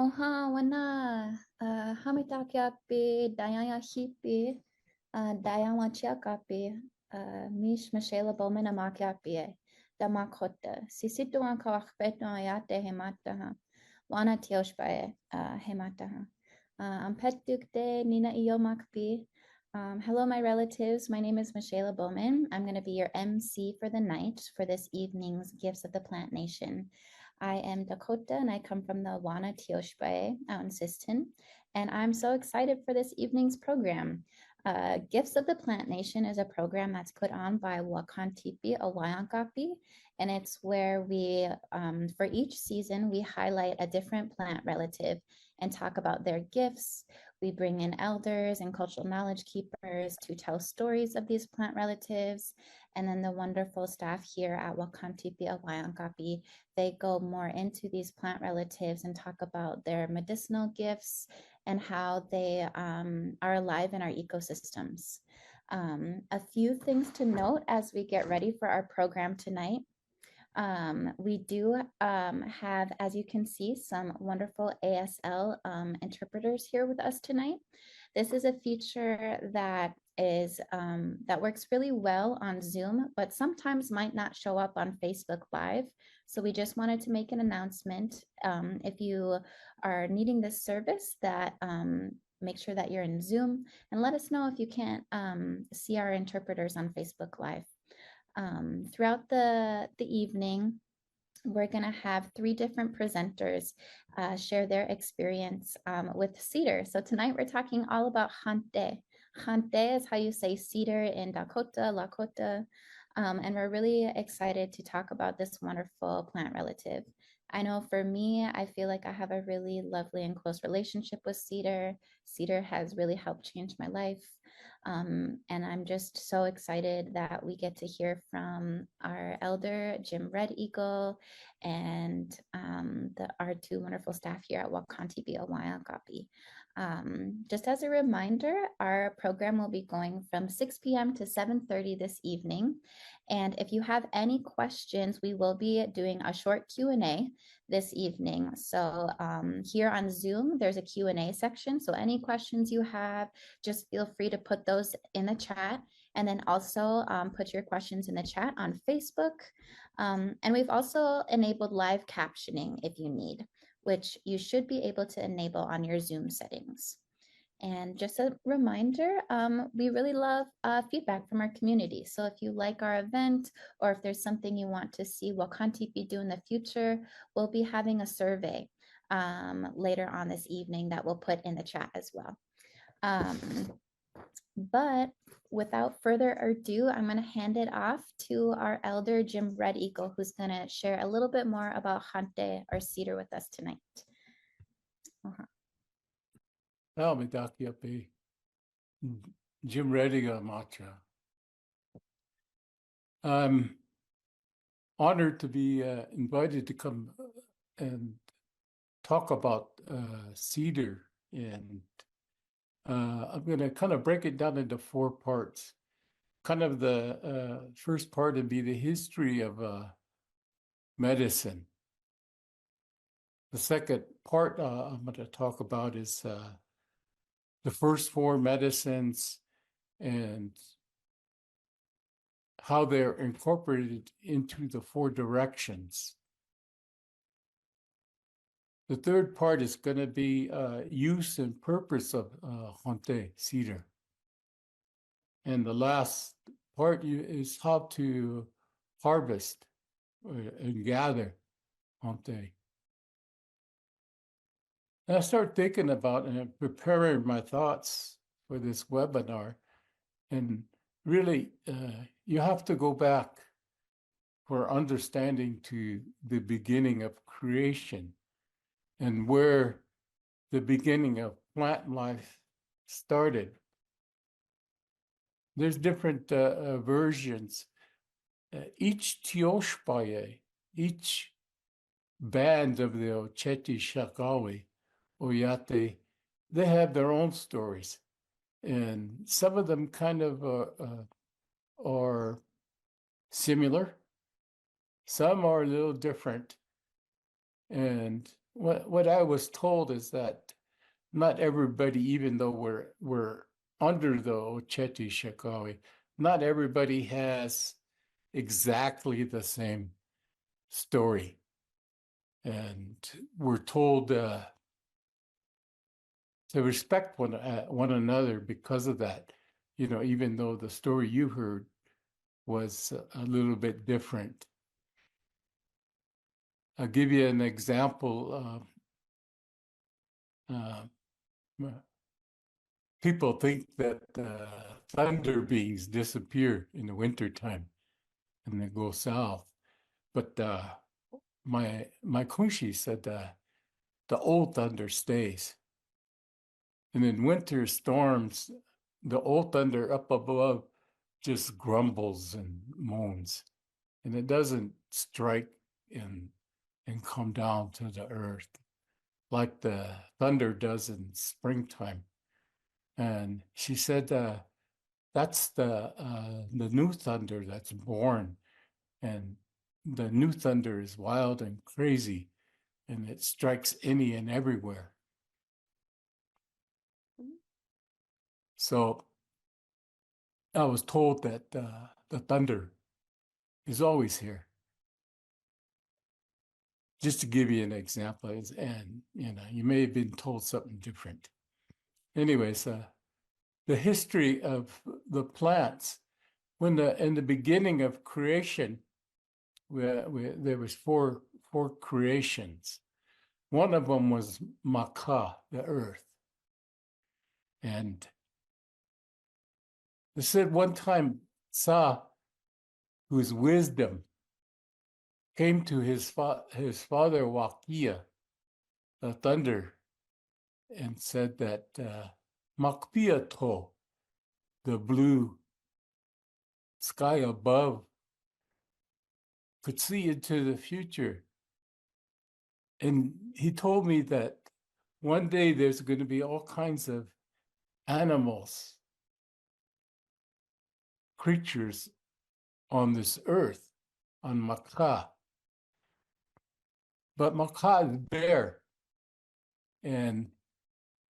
Oha wana hamitakiapi dayaya hipi dayawachiakapi Mishaila Bowman amakiapi Nakota Sisseton Wahpeton Dakota wana tioshpae hemataha. Pettukte Nina Iyomakpi. Hello, my relatives. My name is Mishaila Bowman. I'm going to be your MC for the night for this evening's Gifts of the Plant Nation. I am Dakota and I come from the Wana Tioshpae out in Sisseton. And I'm so excited for this evening's program. Gifts of the Plant Nation is a program that's put on by Wakan Tipi Awanyankapi. And it's where we, for each season, we highlight a different plant relative and talk about their gifts. We bring in elders and cultural knowledge keepers to tell stories of these plant relatives. And then the wonderful staff here at Wakan Tipi Awanyankapi, they go more into these plant relatives and talk about their medicinal gifts and how they are alive in our ecosystems. A few things to note as we get ready for our program tonight. We do have, as you can see, some wonderful ASL interpreters here with us tonight. This is a feature that that works really well on Zoom, but sometimes might not show up on Facebook Live. So we just wanted to make an announcement. If you are needing this service, that make sure that you're in Zoom and let us know if you can't see our interpreters on Facebook Live. Throughout the evening, we're going to have 3 different presenters share their experience with Cedar. So tonight we're talking all about haŋte. Haŋte is how you say cedar in Dakota, Lakota. And we're really excited to talk about this wonderful plant relative. I know for me, I feel like I have a really lovely and close relationship with Cedar. Cedar has really helped change my life. And I'm just so excited that we get to hear from our elder, Jenna Grey Eagle, and our 2 wonderful staff here at Wakan Tipi Awanyankapi. Just as a reminder, our program will be going from 6 p.m. to 7:30 this evening. And if you have any questions, we will be doing a short Q&A this evening. So here on Zoom, there's a Q&A section. So any questions you have, just feel free to put those in the chat. And then also put your questions in the chat on Facebook. And we've also enabled live captioning if you need, which you should be able to enable on your Zoom settings. And just a reminder, we really love feedback from our community. So if you like our event, or if there's something you want to see Wakan Tipi do in the future, we'll be having a survey later on this evening that we'll put in the chat as well. But without further ado, I'm going to hand it off to our elder, Jenna Grey Eagle, who's going to share a little bit more about haŋte or cedar with us tonight. Jenna Grey Eagle Macha. I'm honored to be invited to come and talk about cedar, and I'm going to kind of break it down into 4 parts. Kind of the first part would be the history of medicine. The second part I'm going to talk about is the first 4 medicines and how they're incorporated into the 4 directions. The third part is going to be use and purpose of haŋte, cedar. And the last part is how to harvest and gather haŋte. And I started thinking about and preparing my thoughts for this webinar. And really, you have to go back for understanding to the beginning of creation and where the beginning of plant life started. There's different versions. Each tioshpaye, each band of the Ocheti Shakawi, Oyate, they have their own stories. And some of them kind of are similar. Some are a little different. And what I was told is that not everybody, even though we're under the Ocheti Shakawi, not everybody has exactly the same story. And we're told to respect one another because of that. You know, even though the story you heard was a little bit different. I'll give you an example. People think that thunder beings disappear in the wintertime and they go south. But my kunshi said the old thunder stays. And in winter storms, the old thunder up above just grumbles and moans. And it doesn't strike and come down to the earth like the thunder does in springtime. And she said that's the new thunder that's born. And the new thunder is wild and crazy, and it strikes any and everywhere. So I was told that the thunder is always here. Just to give you an example, and you know, you may have been told something different. Anyways, the history of the plants, in the beginning of creation, there was four creations. One of them was Maka, the earth. And they said one time Sa, whose wisdom, came to his father Wakia, the thunder, and said that Makpia to, the blue sky above, could see into the future. And he told me that one day there's going to be all kinds of animals, creatures on this earth, on Maka. But Maka is bare and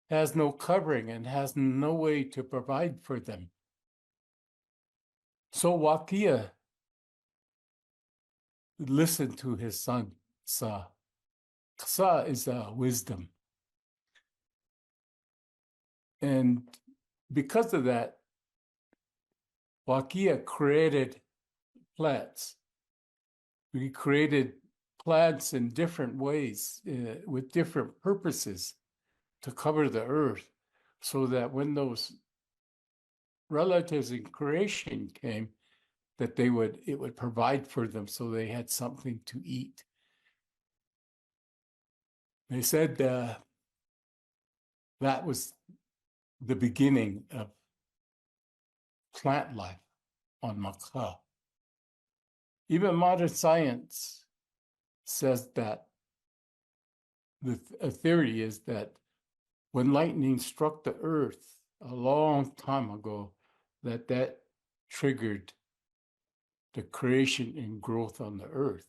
has no covering and has no way to provide for them. So Wakia listened to his son, Sa. Sa is wisdom. And because of that, Wakia created plants. We created plants in different ways with different purposes to cover the earth, so that when those relatives in creation came, that it would provide for them, so they had something to eat. They said that was the beginning of plant life on Maka. Even modern science says that a theory is that when lightning struck the earth a long time ago, that triggered the creation and growth on the earth.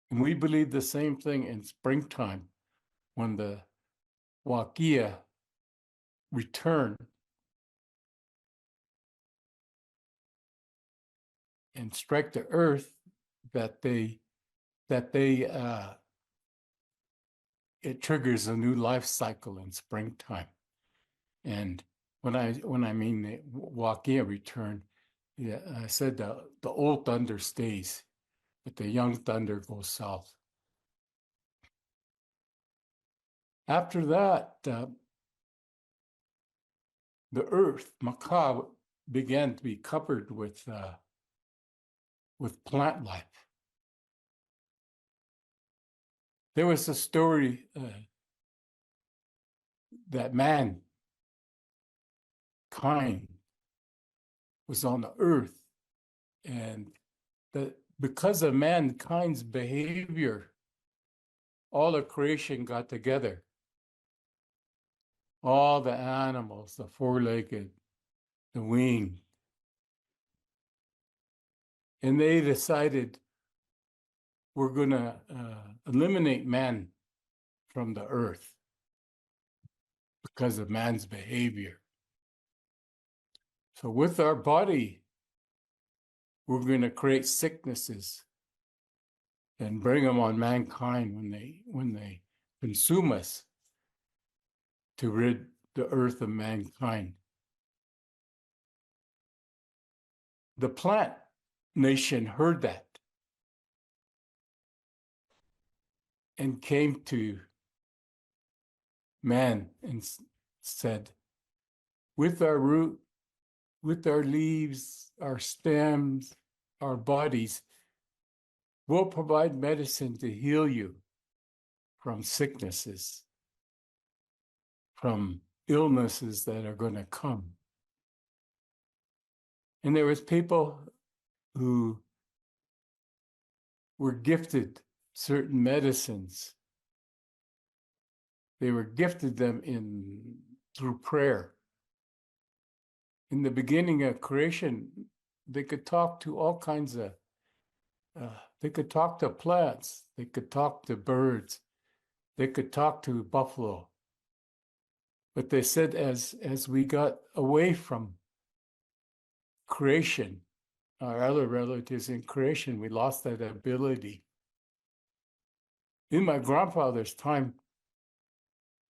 And we believe the same thing in springtime, when the Wakia return and strike the earth, it triggers a new life cycle in springtime. And when I mean the Wakia return, yeah, I said the old thunder stays, but the young thunder goes south. After that, the earth, Maka, began to be covered with plant life. There was a story that mankind was on the earth, and that because of mankind's behavior, all of creation got together. All the animals, the four-legged, the winged, and they decided we're going to eliminate man from the earth because of man's behavior. So with our body, we're going to create sicknesses and bring them on mankind when they consume us to rid the earth of mankind. The plant nation heard that and came to man and said, with our root, with our leaves, our stems, our bodies, we'll provide medicine to heal you from sicknesses, from illnesses that are going to come. And there was people who were gifted certain medicines. They were gifted them through prayer. In the beginning of creation, they could talk to all kinds of, they could talk to plants, they could talk to birds, they could talk to buffalo. But they said as we got away from creation, our other relatives in creation, we lost that ability. In my grandfather's time,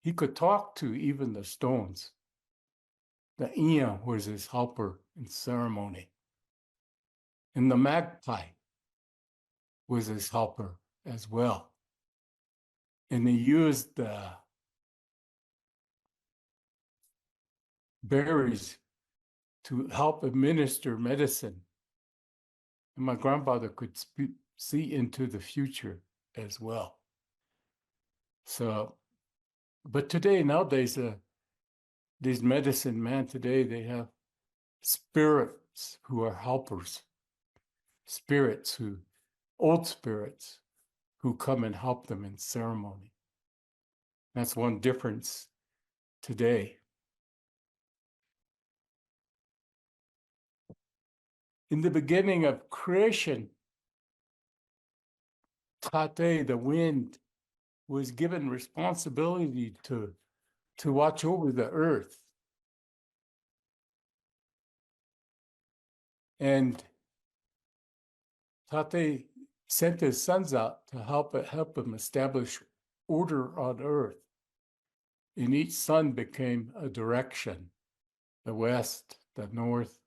he could talk to even the stones. The Ia was his helper in ceremony. And the magpie was his helper as well. And he used the berries to help administer medicine. And my grandfather could see into the future as well. So, but today, nowadays, these medicine men today, they have spirits who are helpers, old spirits who come and help them in ceremony. That's one difference today. In the beginning of creation, Tate, the wind, was given responsibility to watch over the earth. And Tate sent his sons out to help him establish order on earth. And each son became a direction: the west, the north,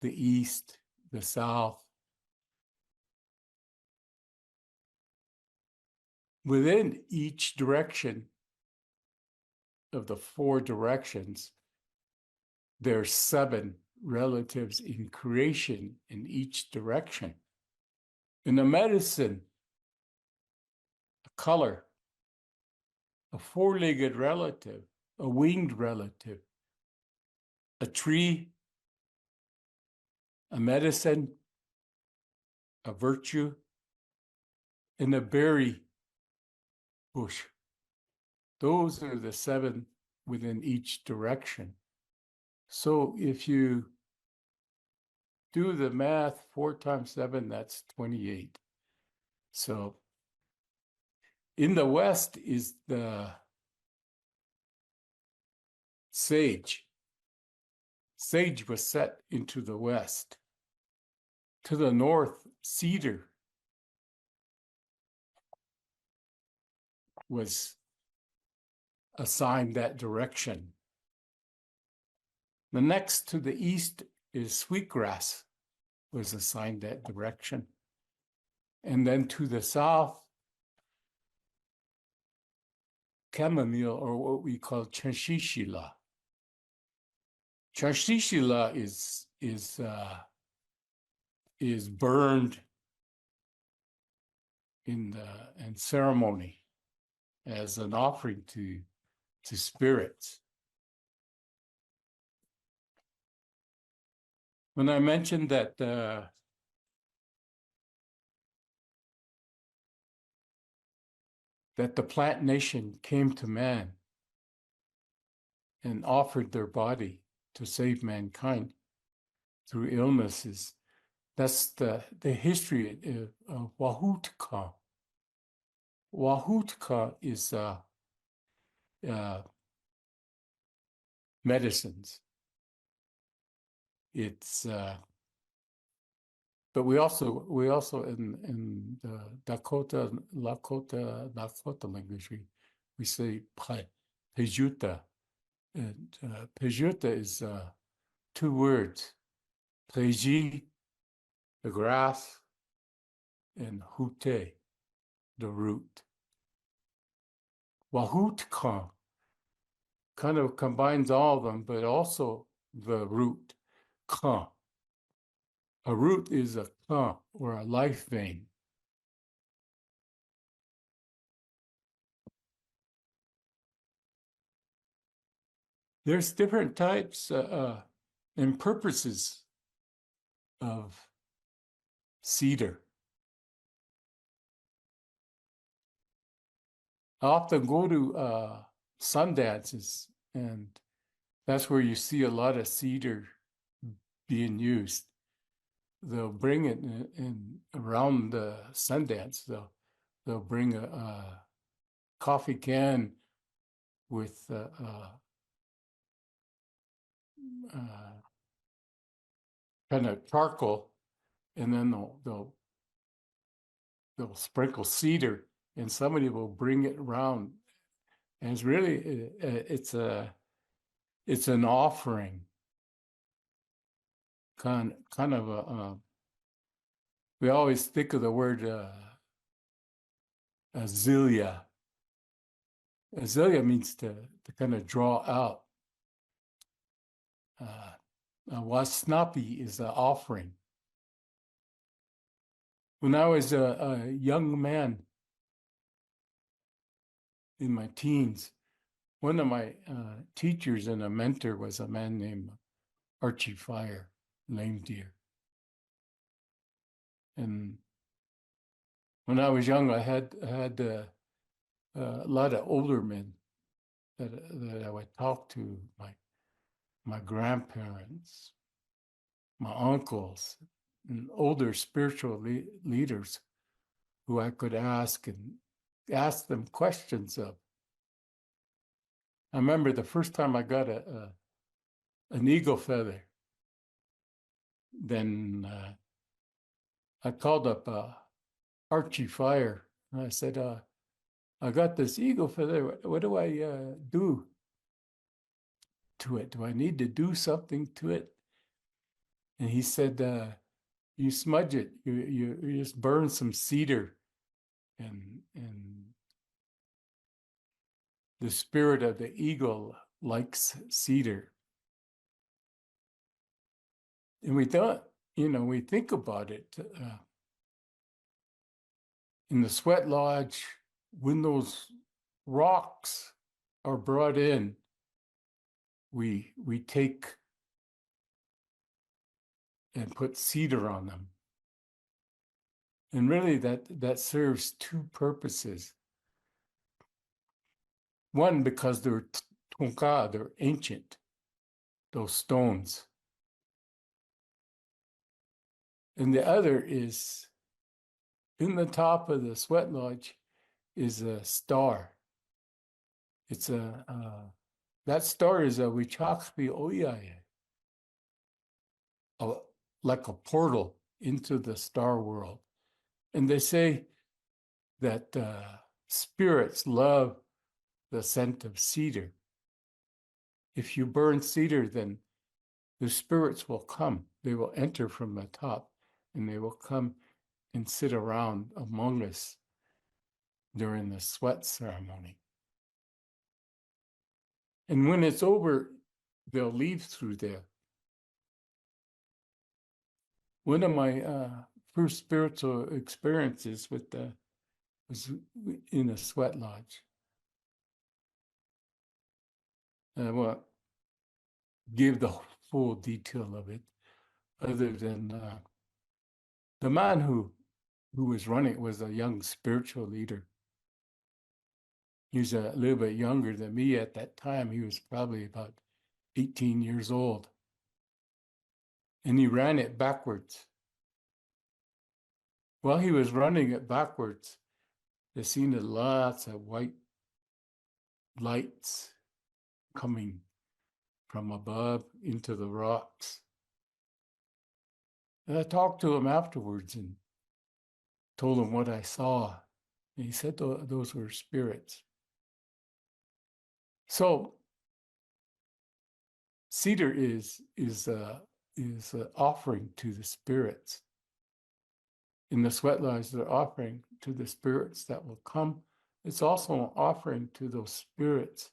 the east, the south. Within each direction of the 4 directions, there's 7 relatives in creation in each direction. In the medicine, a color, a 4-legged relative, a winged relative, a tree, a medicine, a virtue, and a berry bush. Those are the 7 within each direction. So if you do the math, 4 times 7, that's 28. So in the west is the sage. Sage was set into the west. To the north, cedar was assigned that direction. The next to the east is sweetgrass, was assigned that direction. And then to the south, chamomile, or what we call chanshishila. Chanshishila is burned in ceremony as an offering to spirits. When I mentioned that the plant nation came to man and offered their body to save mankind through illnesses, That's the history of Wahutka. Wahutka is medicines. It's but we also in the Dakota Lakota language we say pejuta, and pejuta is 2 words: peji, the grass, and hute, the root. Wahutka kind of combines all of them, but also the root, ka. A root is a ka, or a life vein. There's different types and purposes of cedar. I often go to sun dances, and that's where you see a lot of cedar being used. They'll bring it in around the Sundance. They'll bring a coffee can with kind of charcoal, and then they'll sprinkle cedar, and somebody will bring it around. And it's really it's an offering, kind of a. We always think of the word azalea. Azalea means to kind of draw out. Wasnapi is an offering. When I was a young man in my teens, one of my teachers and a mentor was a man named Archie Fire, Lame Deer. And when I was young, I had a lot of older men that I would talk to, my grandparents, my uncles, and older spiritual leaders who I could ask them questions of. I remember the first time I got an eagle feather, then I called up Archie Fire, and I said, I got this eagle feather. What do I do to it? Do I need to do something to it? And he said, you smudge it. You just burn some cedar, and the spirit of the eagle likes cedar. And we thought, we think about it. In the sweat lodge, when those rocks are brought in, we take and put cedar on them. And really that serves 2 purposes. One, because they're tonka, they're ancient, those stones. And the other is, in the top of the sweat lodge is a star. It's that star is a wichakpi oyaye, like a portal into the star world. And they say that spirits love the scent of cedar. If you burn cedar, then the spirits will come. They will enter from the top, and they will come and sit around among us during the sweat ceremony. And when it's over, they'll leave through there. One of my first spiritual experiences was in a sweat lodge. And I won't give the full detail of it, other than the man who was running it was a young spiritual leader. He was a little bit younger than me at that time. He was probably about 18 years old. And he ran it backwards. while he was running it backwards, they seen lots of white lights coming from above into the rocks. And I talked to him afterwards and told him what I saw. And he said those were spirits. So cedar is an offering to the spirits. In the sweat lodge, they're offering to the spirits that will come. It's also an offering to those spirits,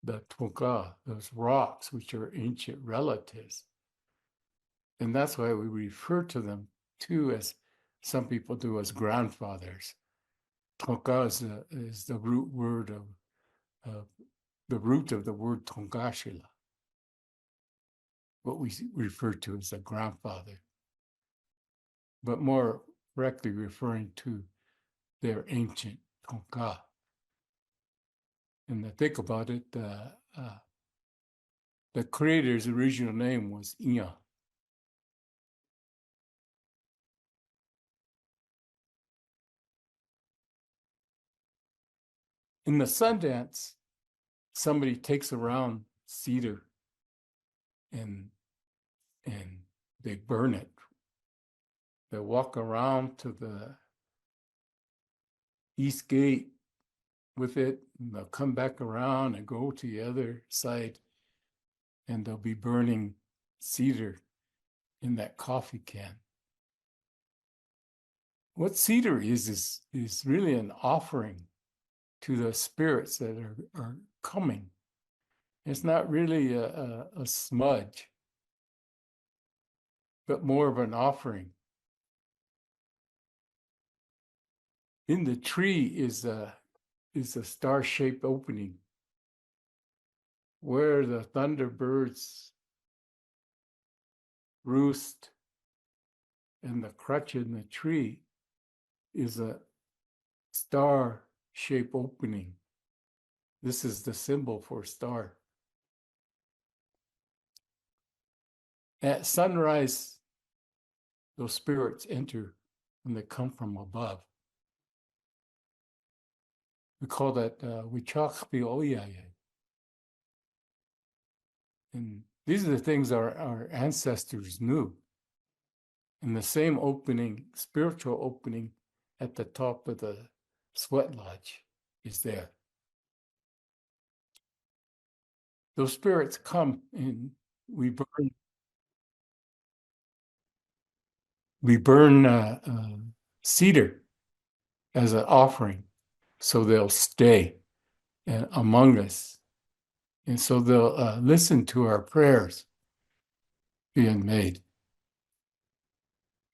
the tonka, those rocks, which are ancient relatives. And that's why we refer to them too, as some people do, as grandfathers. Tonka is the root word of the root of the word tongashila, what we refer to as a grandfather, but more correctly referring to their ancient tonka. And to think about it, the creator's original name was Inya. In the Sundance, somebody takes around cedar and they burn it. They walk around to the east gate with it, and they'll come back around and go to the other side, and they'll be burning cedar in that coffee can. What cedar is really an offering to the spirits that are coming. It's not really a smudge, but more of an offering. In the tree is a star-shaped opening where the thunderbirds roost, and the crutch in the tree is a star-shaped opening. This is the symbol for star. At sunrise, those spirits enter when they come from above. We call that Wichakpi Oyaya. And these are the things our ancestors knew. And the same opening, spiritual opening at the top of the sweat lodge is there. Those spirits come and we burn cedar as an offering, so they'll stay among us. And so they'll listen to our prayers being made.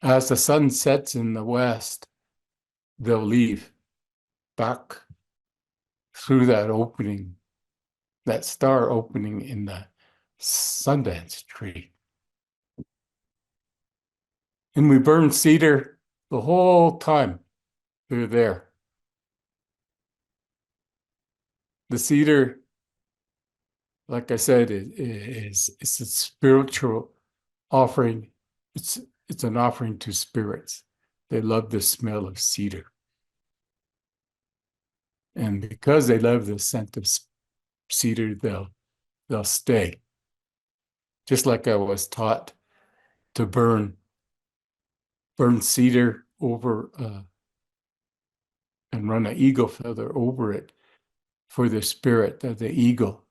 As the sun sets in the west, they'll leave back through that opening, that star opening in the Sundance tree. And we burn cedar the whole time they're there. The cedar, like I said, it's a spiritual offering. It's an offering to spirits. They love the smell of cedar. And because they love the scent of cedar, they'll stay. Just like I was taught to burn cedar over and run an eagle feather over it for the spirit of the eagle.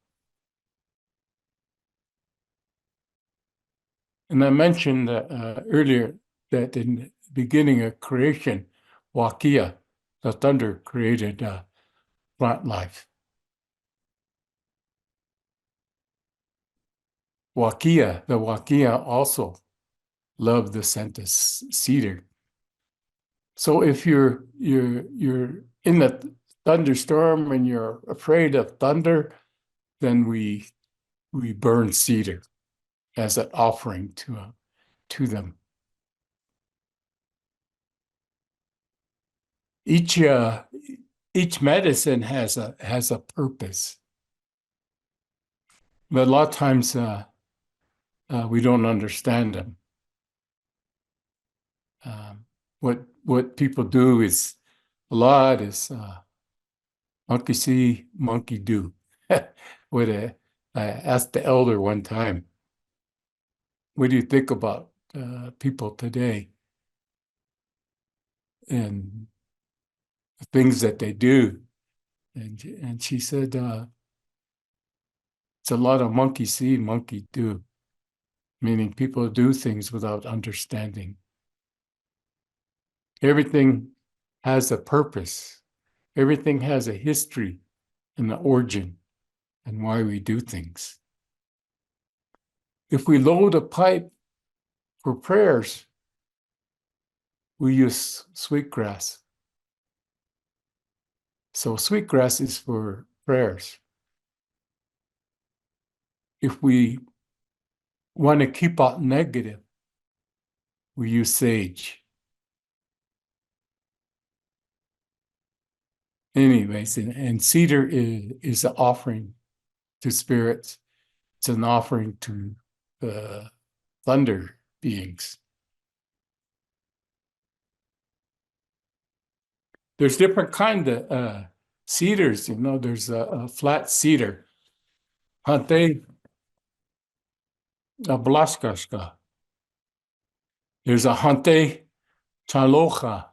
And I mentioned earlier that in the beginning of creation, Wakia, the thunder, created plant life. The Wakia also love the scent of cedar. So if you're in a thunderstorm and you're afraid of thunder, then we burn cedar as an offering to them. Each medicine has a purpose, but a lot of times we don't understand them. what people do is a lot is monkey see, monkey do. I asked the elder one time, what do you think about people today and the things that they do? And she said, it's a lot of monkey see, monkey do, meaning people do things without understanding. Everything has a purpose. Everything has a history and an origin and why we do things. If we load a pipe for prayers, we use sweetgrass. So sweetgrass is for prayers. If we want to keep out negative, we use sage. Anyways, and cedar is an offering to spirits. It's an offering to thunder beings. There's different kind of cedars, you know. There's a flat cedar, han-tay, a blaskashka. There's a han-tay chalocha,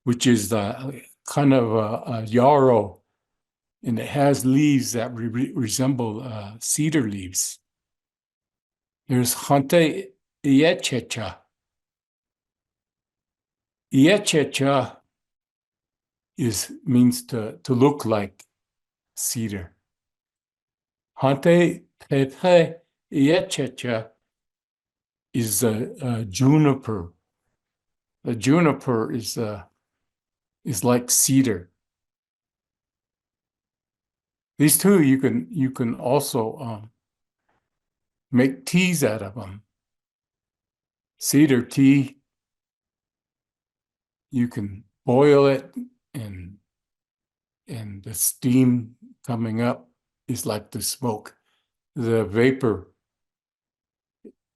which is kind of a yarrow, and it has leaves that resemble cedar leaves. There's han-tay yechecha. Yechecha means to look like cedar. Han-tay pepe yechecha is a juniper. The juniper is like cedar. These two you can also make teas out of them. Cedar tea, you can boil it, and the steam coming up is like the smoke. The vapor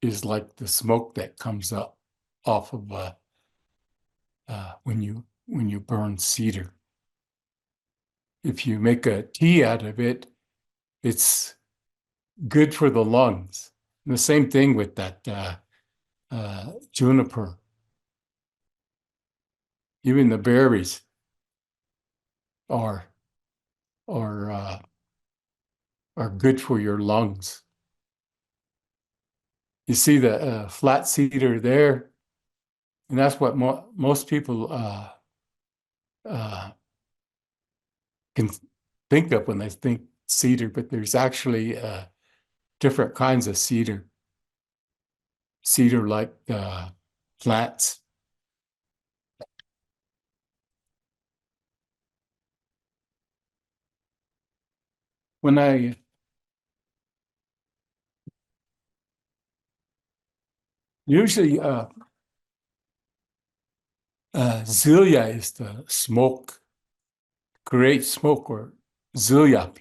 is like the smoke that comes up off of when you burn cedar. If you make a tea out of it, it's good for the lungs. And the same thing with that juniper. Even the berries are good for your lungs. You see the flat cedar there, and that's what most people can think of when they think cedar, but there's actually different kinds of cedar. Cedar-like plants. When I usually Zilia is the smoke, great smoke, or Zilia.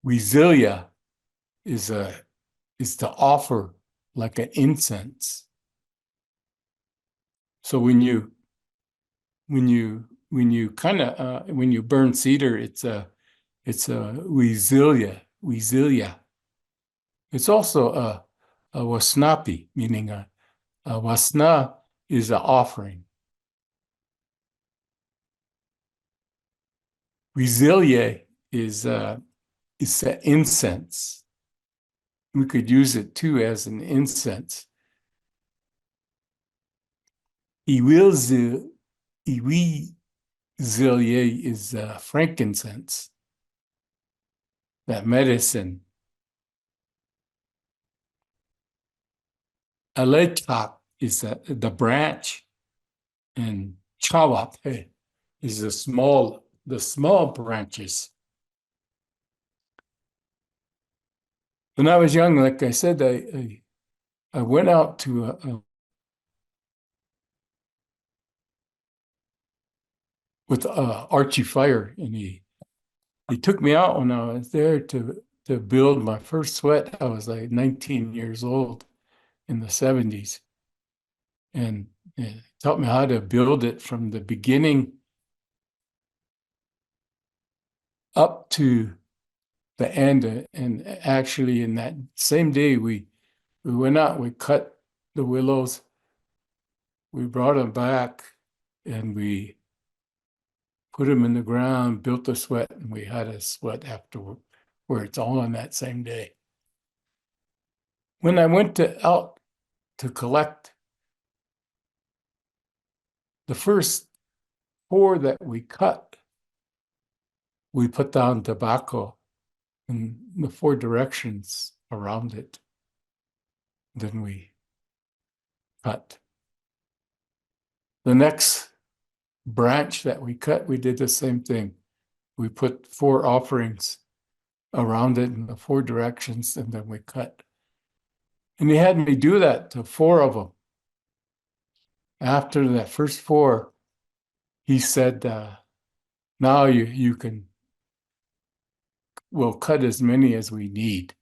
Zilia is to offer like an incense. So when you kind of when you burn cedar, it's a Wizilia. It's also a wasnapi, meaning a wasna is an offering. Wizilia is an incense. We could use it too as an incense. Iwizilia is frankincense, that medicine. Aletak is the branch, and chawape is the small branches. When I was young, like I said, I went out to with Archie Fire, and he took me out when I was there to build my first sweat. I was like 19 years old in the 70s. and taught me how to build it from the beginning up to the end. And actually, in that same day, we went out, we cut the willows, we brought them back, and we put them in the ground, built a sweat, and we had a sweat afterwards, all on that same day. When I went out to collect, the first 4 that we cut, we put down tobacco in the 4 directions around it. Then we cut. The next branch that we cut, we did the same thing. We put 4 offerings around it in the 4 directions, and then we cut. And he had me do that to 4 of them. After that first 4, he said, now we'll cut as many as we need.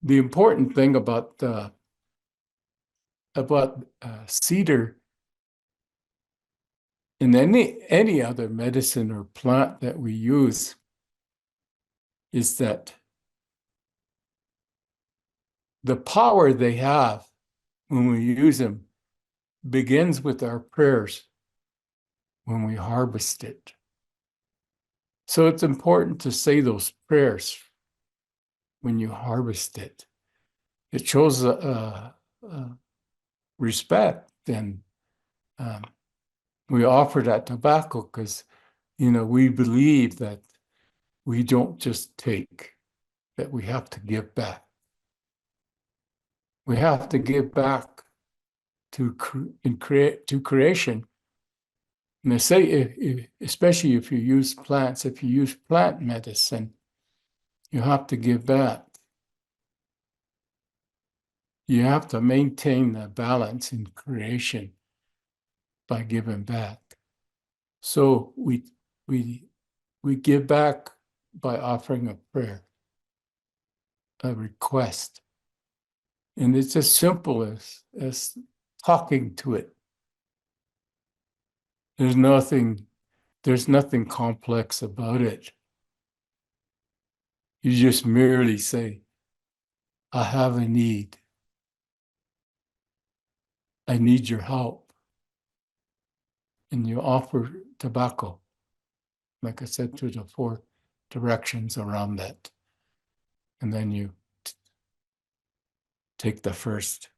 The important thing about cedar and any other medicine or plant that we use is that the power they have when we use them begins with our prayers when we harvest it. So it's important to say those prayers when you harvest it. It shows respect, and we offer that tobacco because, we believe that we don't just take, that we have to give back. We have to give back to creation. And they say, especially if you use plants, if you use plant medicine, you have to give back. You have to maintain the balance in creation by giving back. So we give back by offering a prayer, a request. And it's as simple as talking to it. There's nothing complex about it. You just merely say, I have a need. I need your help. And you offer tobacco, like I said, to the 4 directions around that. And then you take the first.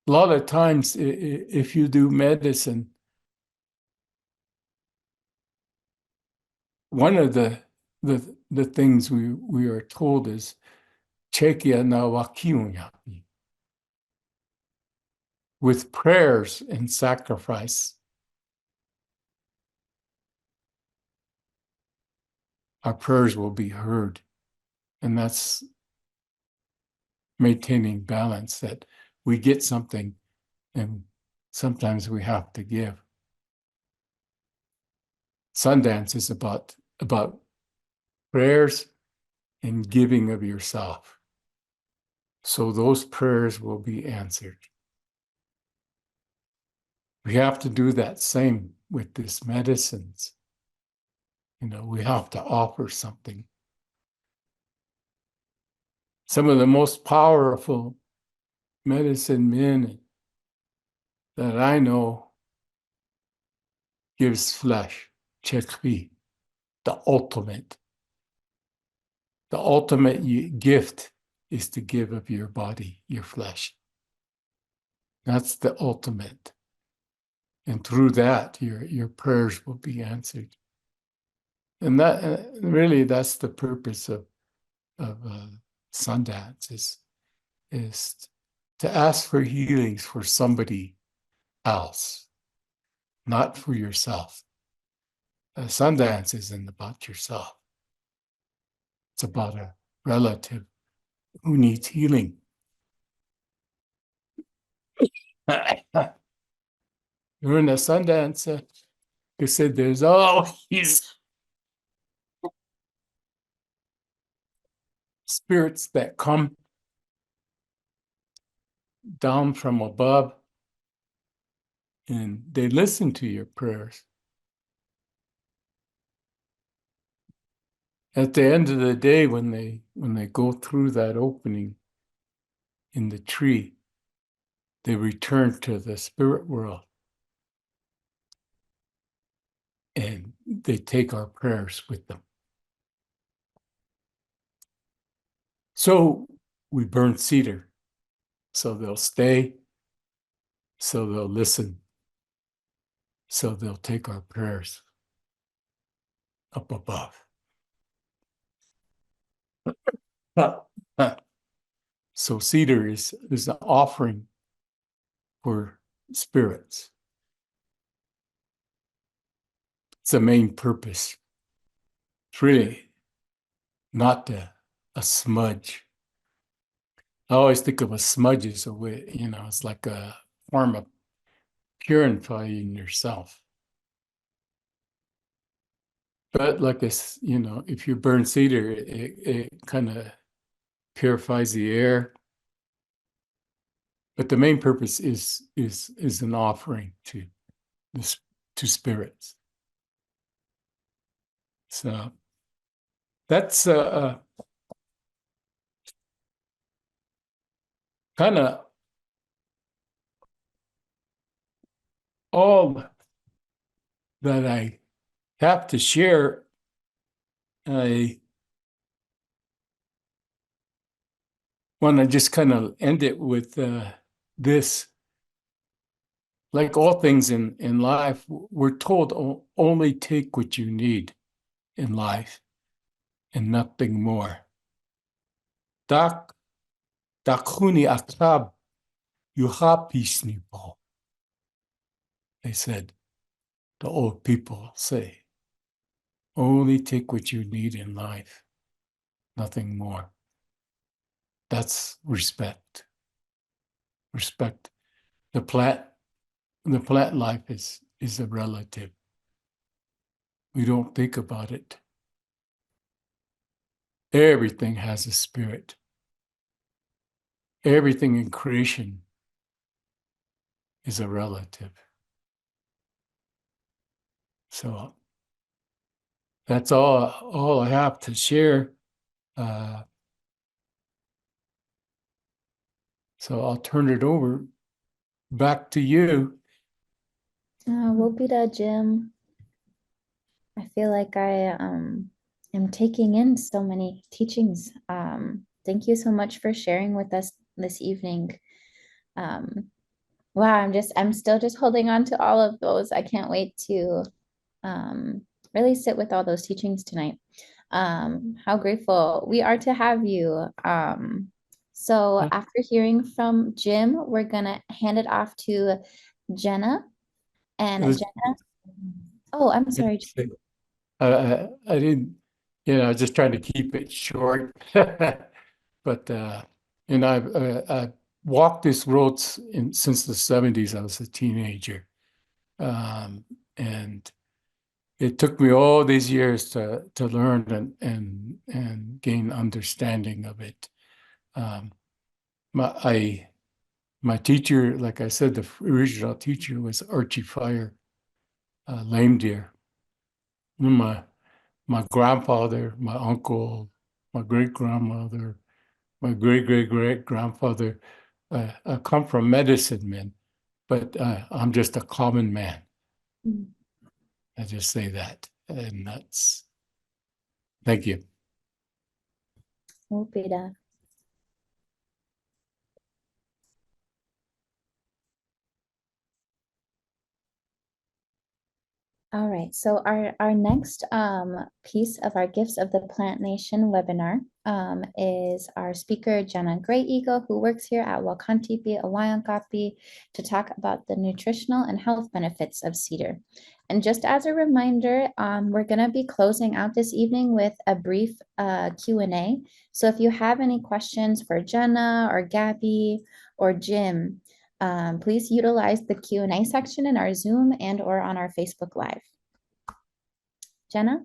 A lot of times, if you do medicine, one of the things we are told is chekia na wakiunyapi. With prayers and sacrifice, our prayers will be heard. And that's maintaining balance, that we get something and sometimes we have to give. Sundance is about prayers and giving of yourself. So those prayers will be answered. We have to do that same with these medicines. We have to offer something. Some of the most powerful medicine men that I know gives flesh, chekri, the ultimate. The ultimate gift is to give of your body, your flesh. That's the ultimate. And through that, your prayers will be answered. And that really, that's the purpose of Sundance, is to ask for healings for somebody else, not for yourself. Sundance isn't about yourself. It's about a relative who needs healing. During the Sundance, they said there's always spirits that come down from above, and they listen to your prayers. At the end of the day, when they go through that opening in the tree, they return to the spirit world, and they take our prayers with them. So we burn cedar, so they'll stay, so they'll listen, so they'll take our prayers up above. So cedar is an offering for spirits. It's the main purpose. It's really not a smudge. I always think of a smudge as a way, it's like a form of purifying yourself. But like this, if you burn cedar, it kind of purifies the air. But the main purpose is an offering to spirits. So that's kind of all that I have to share. I want to just kind of end it with this. Like all things in life, we're told only take what you need in life and nothing more. Dak dakuni akab yuhapis nipo. They said, the old people say, only take what you need in life, nothing more. That's respect. Respect. The plant life is a relative. We don't think about it. Everything has a spirit. Everything in creation is a relative. So that's all I have to share. So I'll turn it over back to you. Wopida, Jim. I feel like I am taking in so many teachings. Thank you so much for sharing with us this evening. Wow, I'm still just holding on to all of those. I can't wait to really sit with all those teachings tonight. How grateful we are to have you. So after hearing from Jim, we're gonna hand it off to Jenna. And Jenna, oh, I'm sorry. I didn't, I was just trying to keep it short. But I've walked this road since the 70s. I was a teenager, and it took me all these years to learn and gain understanding of it. My teacher, like I said, the original teacher was Archie Fire, Lame Deer. My grandfather, my uncle, my great-grandmother, my great-great-great-grandfather, I come from medicine men, but I'm just a common man. I just say that, and that's, thank you. Wopida. All right, so our next piece of our Gifts of the Plant Nation webinar is our speaker, Jenna Grey Eagle, who works here at Wakan Tipi Awanyankapi to talk about the nutritional and health benefits of cedar. And just as a reminder, we're going to be closing out this evening with a brief Q&A. So if you have any questions for Jenna or Gabby or Jim, please utilize the Q&A section in our Zoom and or on our Facebook Live. Jenna?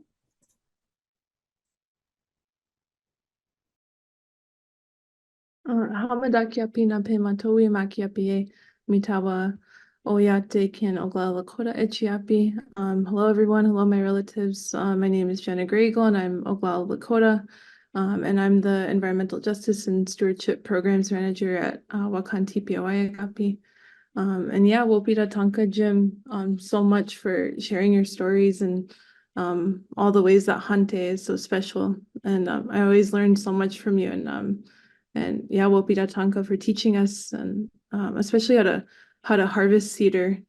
Hamadakiapi na pe matowi makiapi mitawa oyate kin Oglala Lakota Echiapi. Hello everyone. Hello my relatives. My name is Jenna Grey Eagle and I'm Oglala Lakota. And I'm the Environmental Justice and Stewardship Programs Manager at Wakan Tipi Awanyankapi. And yeah, Wopita Tonka Jim, so much for sharing your stories and all the ways that han-tay is so special. And I always learn so much from you. And yeah, Wopita Tonka for teaching us and especially how to harvest cedar,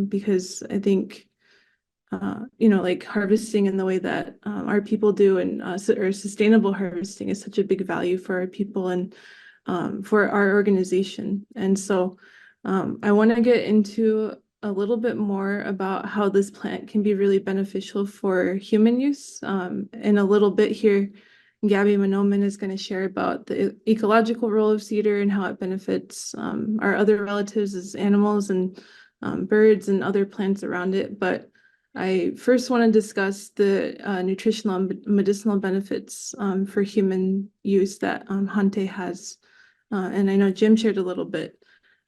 because I think like harvesting in the way that our people do and or sustainable harvesting is such a big value for our people and for our organization. And so I want to get into a little bit more about how this plant can be really beneficial for human use. In a little bit here, Gabby Menomin is going to share about the ecological role of cedar and how it benefits our other relatives as animals and birds and other plants around it. But I first want to discuss the nutritional and medicinal benefits for human use that han-tay has. And I know Jim shared a little bit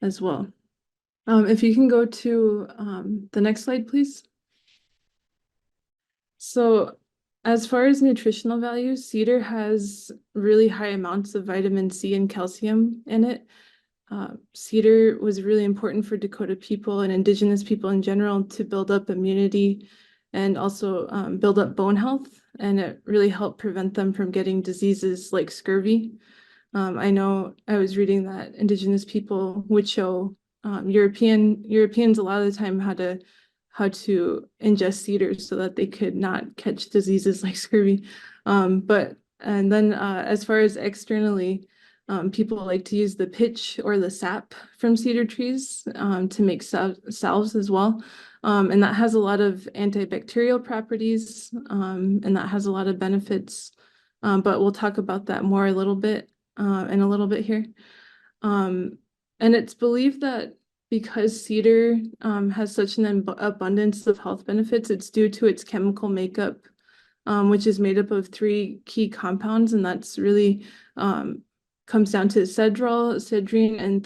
as well. If you can go to the next slide, please. So as far as nutritional value, cedar has really high amounts of vitamin C and calcium in it. Cedar was really important for Dakota people and Indigenous people in general to build up immunity and also build up bone health. And it really helped prevent them from getting diseases like scurvy. I know I was reading that Indigenous people would show Europeans a lot of the time how to ingest cedar so that they could not catch diseases like scurvy. And then as far as externally, people like to use the pitch or the sap from cedar trees to make salves as well. And that has a lot of antibacterial properties and that has a lot of benefits. But we'll talk about that more a little bit in a little bit here. And it's believed that because cedar has such an abundance of health benefits, it's due to its chemical makeup, which is made up of 3 key compounds, and that's really comes down to cedrol, cedrine, and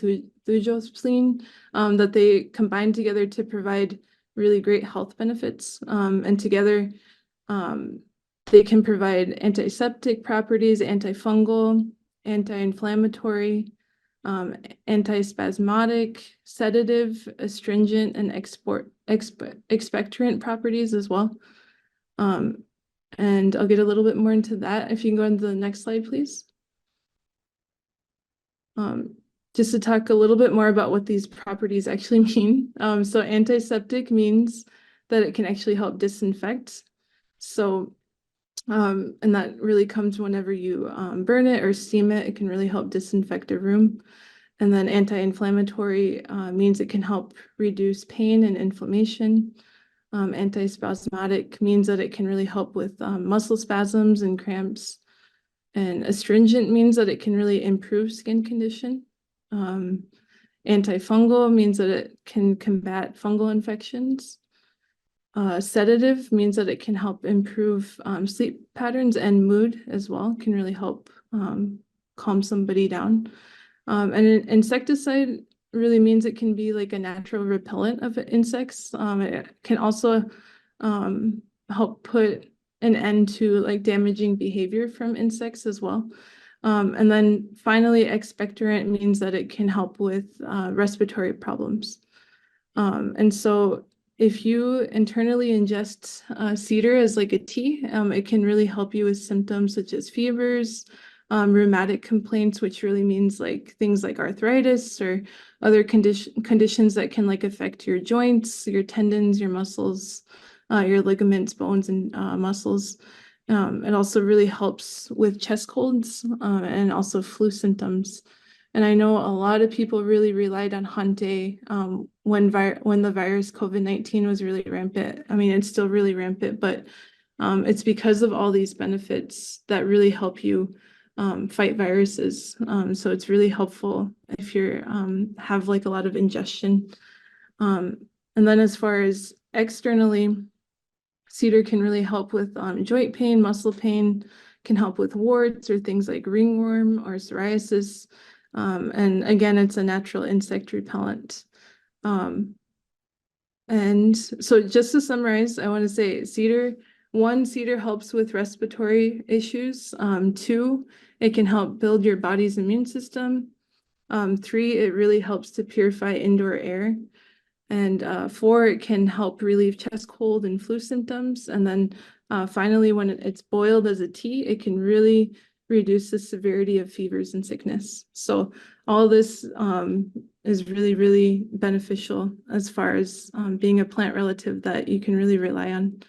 thujosplene, that they combine together to provide really great health benefits. And together, they can provide antiseptic properties, antifungal, anti-inflammatory, antispasmodic, sedative, astringent, and expectorant properties as well. And I'll get a little bit more into that. If you can go into the next slide, please. Just to talk a little bit more about what these properties actually mean. So antiseptic means that it can actually help disinfect. So, and that really comes whenever you burn it or steam it, it can really help disinfect a room. And then anti-inflammatory means it can help reduce pain and inflammation. Antispasmodic means that it can really help with muscle spasms and cramps. And astringent means that it can really improve skin condition. Antifungal means that it can combat fungal infections. Sedative means that it can help improve sleep patterns and mood as well, can really help calm somebody down. And an insecticide really means it can be like a natural repellent of insects. It can also help put an end to like damaging behavior from insects as well. And then finally, expectorant means that it can help with respiratory problems. And so if you internally ingest cedar as like a tea, it can really help you with symptoms such as fevers, rheumatic complaints, which really means like things like arthritis or other conditions that can like affect your joints, your tendons, your muscles, your ligaments, bones, and muscles. It also really helps with chest colds and also flu symptoms. And I know a lot of people really relied on han-tay when the virus COVID-19 was really rampant. I mean, it's still really rampant, but it's because of all these benefits that really help you fight viruses. So it's really helpful if you have like a lot of ingestion. And then as far as externally, cedar can really help with joint pain, muscle pain, can help with warts or things like ringworm or psoriasis. And again, it's a natural insect repellent. And so just to summarize, I want to say cedar helps with respiratory issues. 2, it can help build your body's immune system. 3, it really helps to purify indoor air. And 4, it can help relieve chest cold and flu symptoms. And then finally, when it's boiled as a tea, it can really reduce the severity of fevers and sickness. So all this is really, really beneficial as far as being a plant relative that you can really rely on.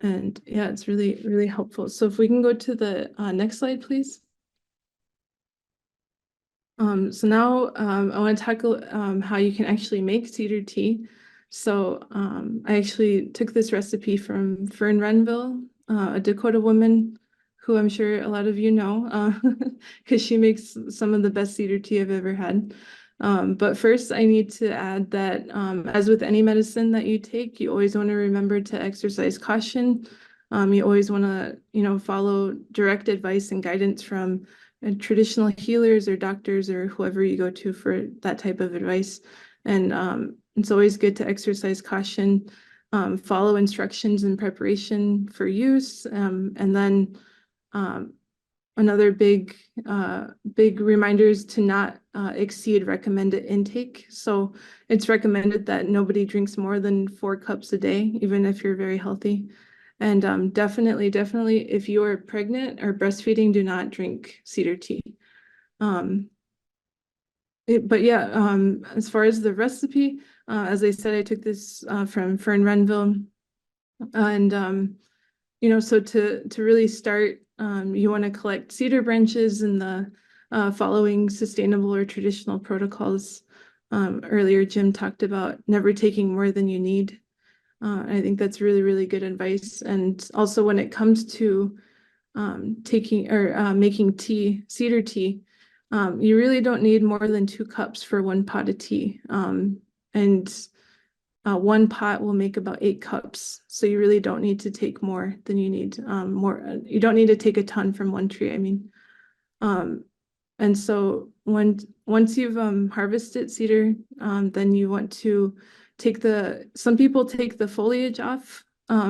And yeah, it's really, really helpful. So if we can go to the next slide, please. So now I want to tackle how you can actually make cedar tea. So I actually took this recipe from Fern Renville, a Dakota woman who I'm sure a lot of you know, because she makes some of the best cedar tea I've ever had. But first I need to add that as with any medicine that you take, you always want to remember to exercise caution. You always want to, follow direct advice and guidance from traditional healers or doctors or whoever you go to for that type of advice. And it's always good to exercise caution, follow instructions in preparation for use. And then another big reminder is to not exceed recommended intake. So it's recommended that nobody drinks more than 4 cups a day, even if you're very healthy. And definitely, if you are pregnant or breastfeeding, do not drink cedar tea. But yeah, as far as the recipe, as I said, I took this from Fern Renville. And, so to really start, you want to collect cedar branches in the following sustainable or traditional protocols. Earlier, Jim talked about never taking more than you need. I think that's really, really good advice. And also when it comes to making tea, cedar tea, you really don't need more than 2 cups for 1 pot of tea. And 1 pot will make about 8 cups. So you really don't need to take more than you need. You don't need to take a ton from 1 tree, I mean. And so once you've harvested cedar, then you want to some people take the foliage off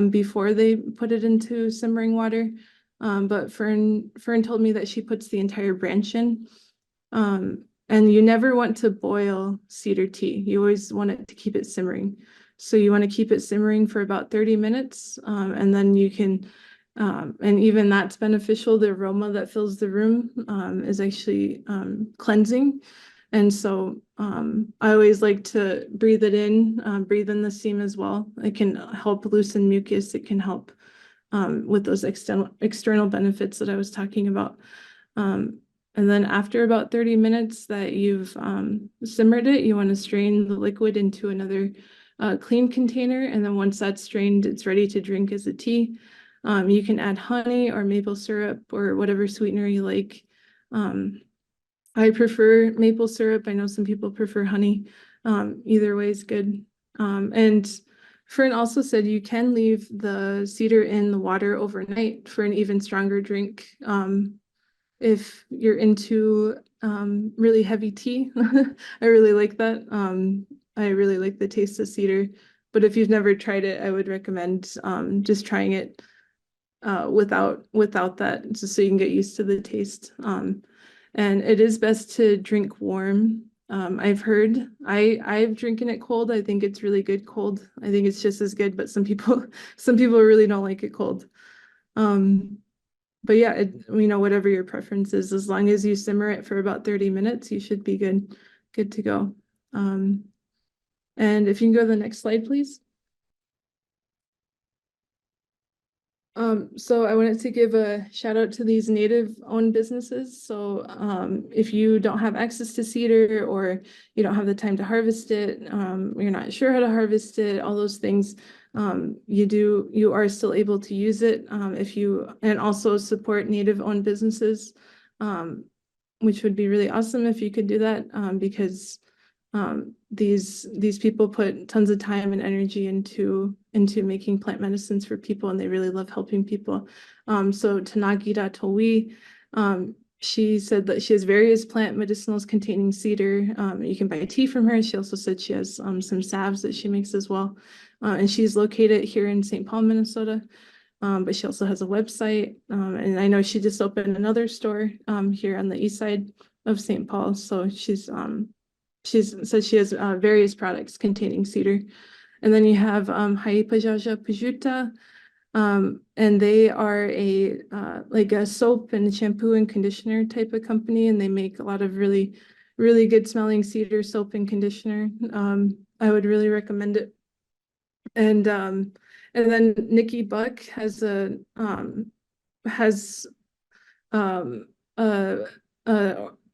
before they put it into simmering water. But Fern told me that she puts the entire branch in. And you never want to boil cedar tea. You always want it to keep it simmering. So you want to keep it simmering for about 30 minutes. And then you can, and even that's beneficial. The aroma that fills the room is actually cleansing. And so I always like to breathe it in, breathe in the steam as well. It can help loosen mucus. It can help with those external benefits that I was talking about. And then after about 30 minutes that you've simmered it, you want to strain the liquid into another clean container. And then once that's strained, it's ready to drink as a tea. You can add honey or maple syrup or whatever sweetener you like. I prefer maple syrup. I know some people prefer honey. Either way is good. And Fern also said you can leave the cedar in the water overnight for an even stronger drink. If you're into really heavy tea, I really like that. I really like the taste of cedar. But if you've never tried it, I would recommend just trying it without that, just so you can get used to the taste. And it is best to drink warm. I've heard, I've drinking it cold. I think it's really good cold. I think it's just as good, but some people really don't like it cold. But yeah, whatever your preference is, as long as you simmer it for about 30 minutes, you should be good to go. And if you can go to the next slide, please. So I wanted to give a shout out to these native-owned businesses. So if you don't have access to cedar or you don't have the time to harvest it, you're not sure how to harvest it, all those things, you are still able to use it and also support native-owned businesses, which would be really awesome if you could do that, because these people put tons of time and energy into making plant medicines for people, and they really love helping people. So Tanagi Towi, she said that she has various plant medicinals containing cedar. You can buy tea from her. She also said she has some salves that she makes as well. And she's located here in St. Paul, Minnesota. But she also has a website. And I know she just opened another store here on the east side of St. Paul. So she's said she has various products containing cedar. And then you have Haipajaja Pajuta. And they are like a soap and shampoo and conditioner type of company, and they make a lot of really, really good smelling cedar soap and conditioner. I would really recommend it. And then Nikki Buck has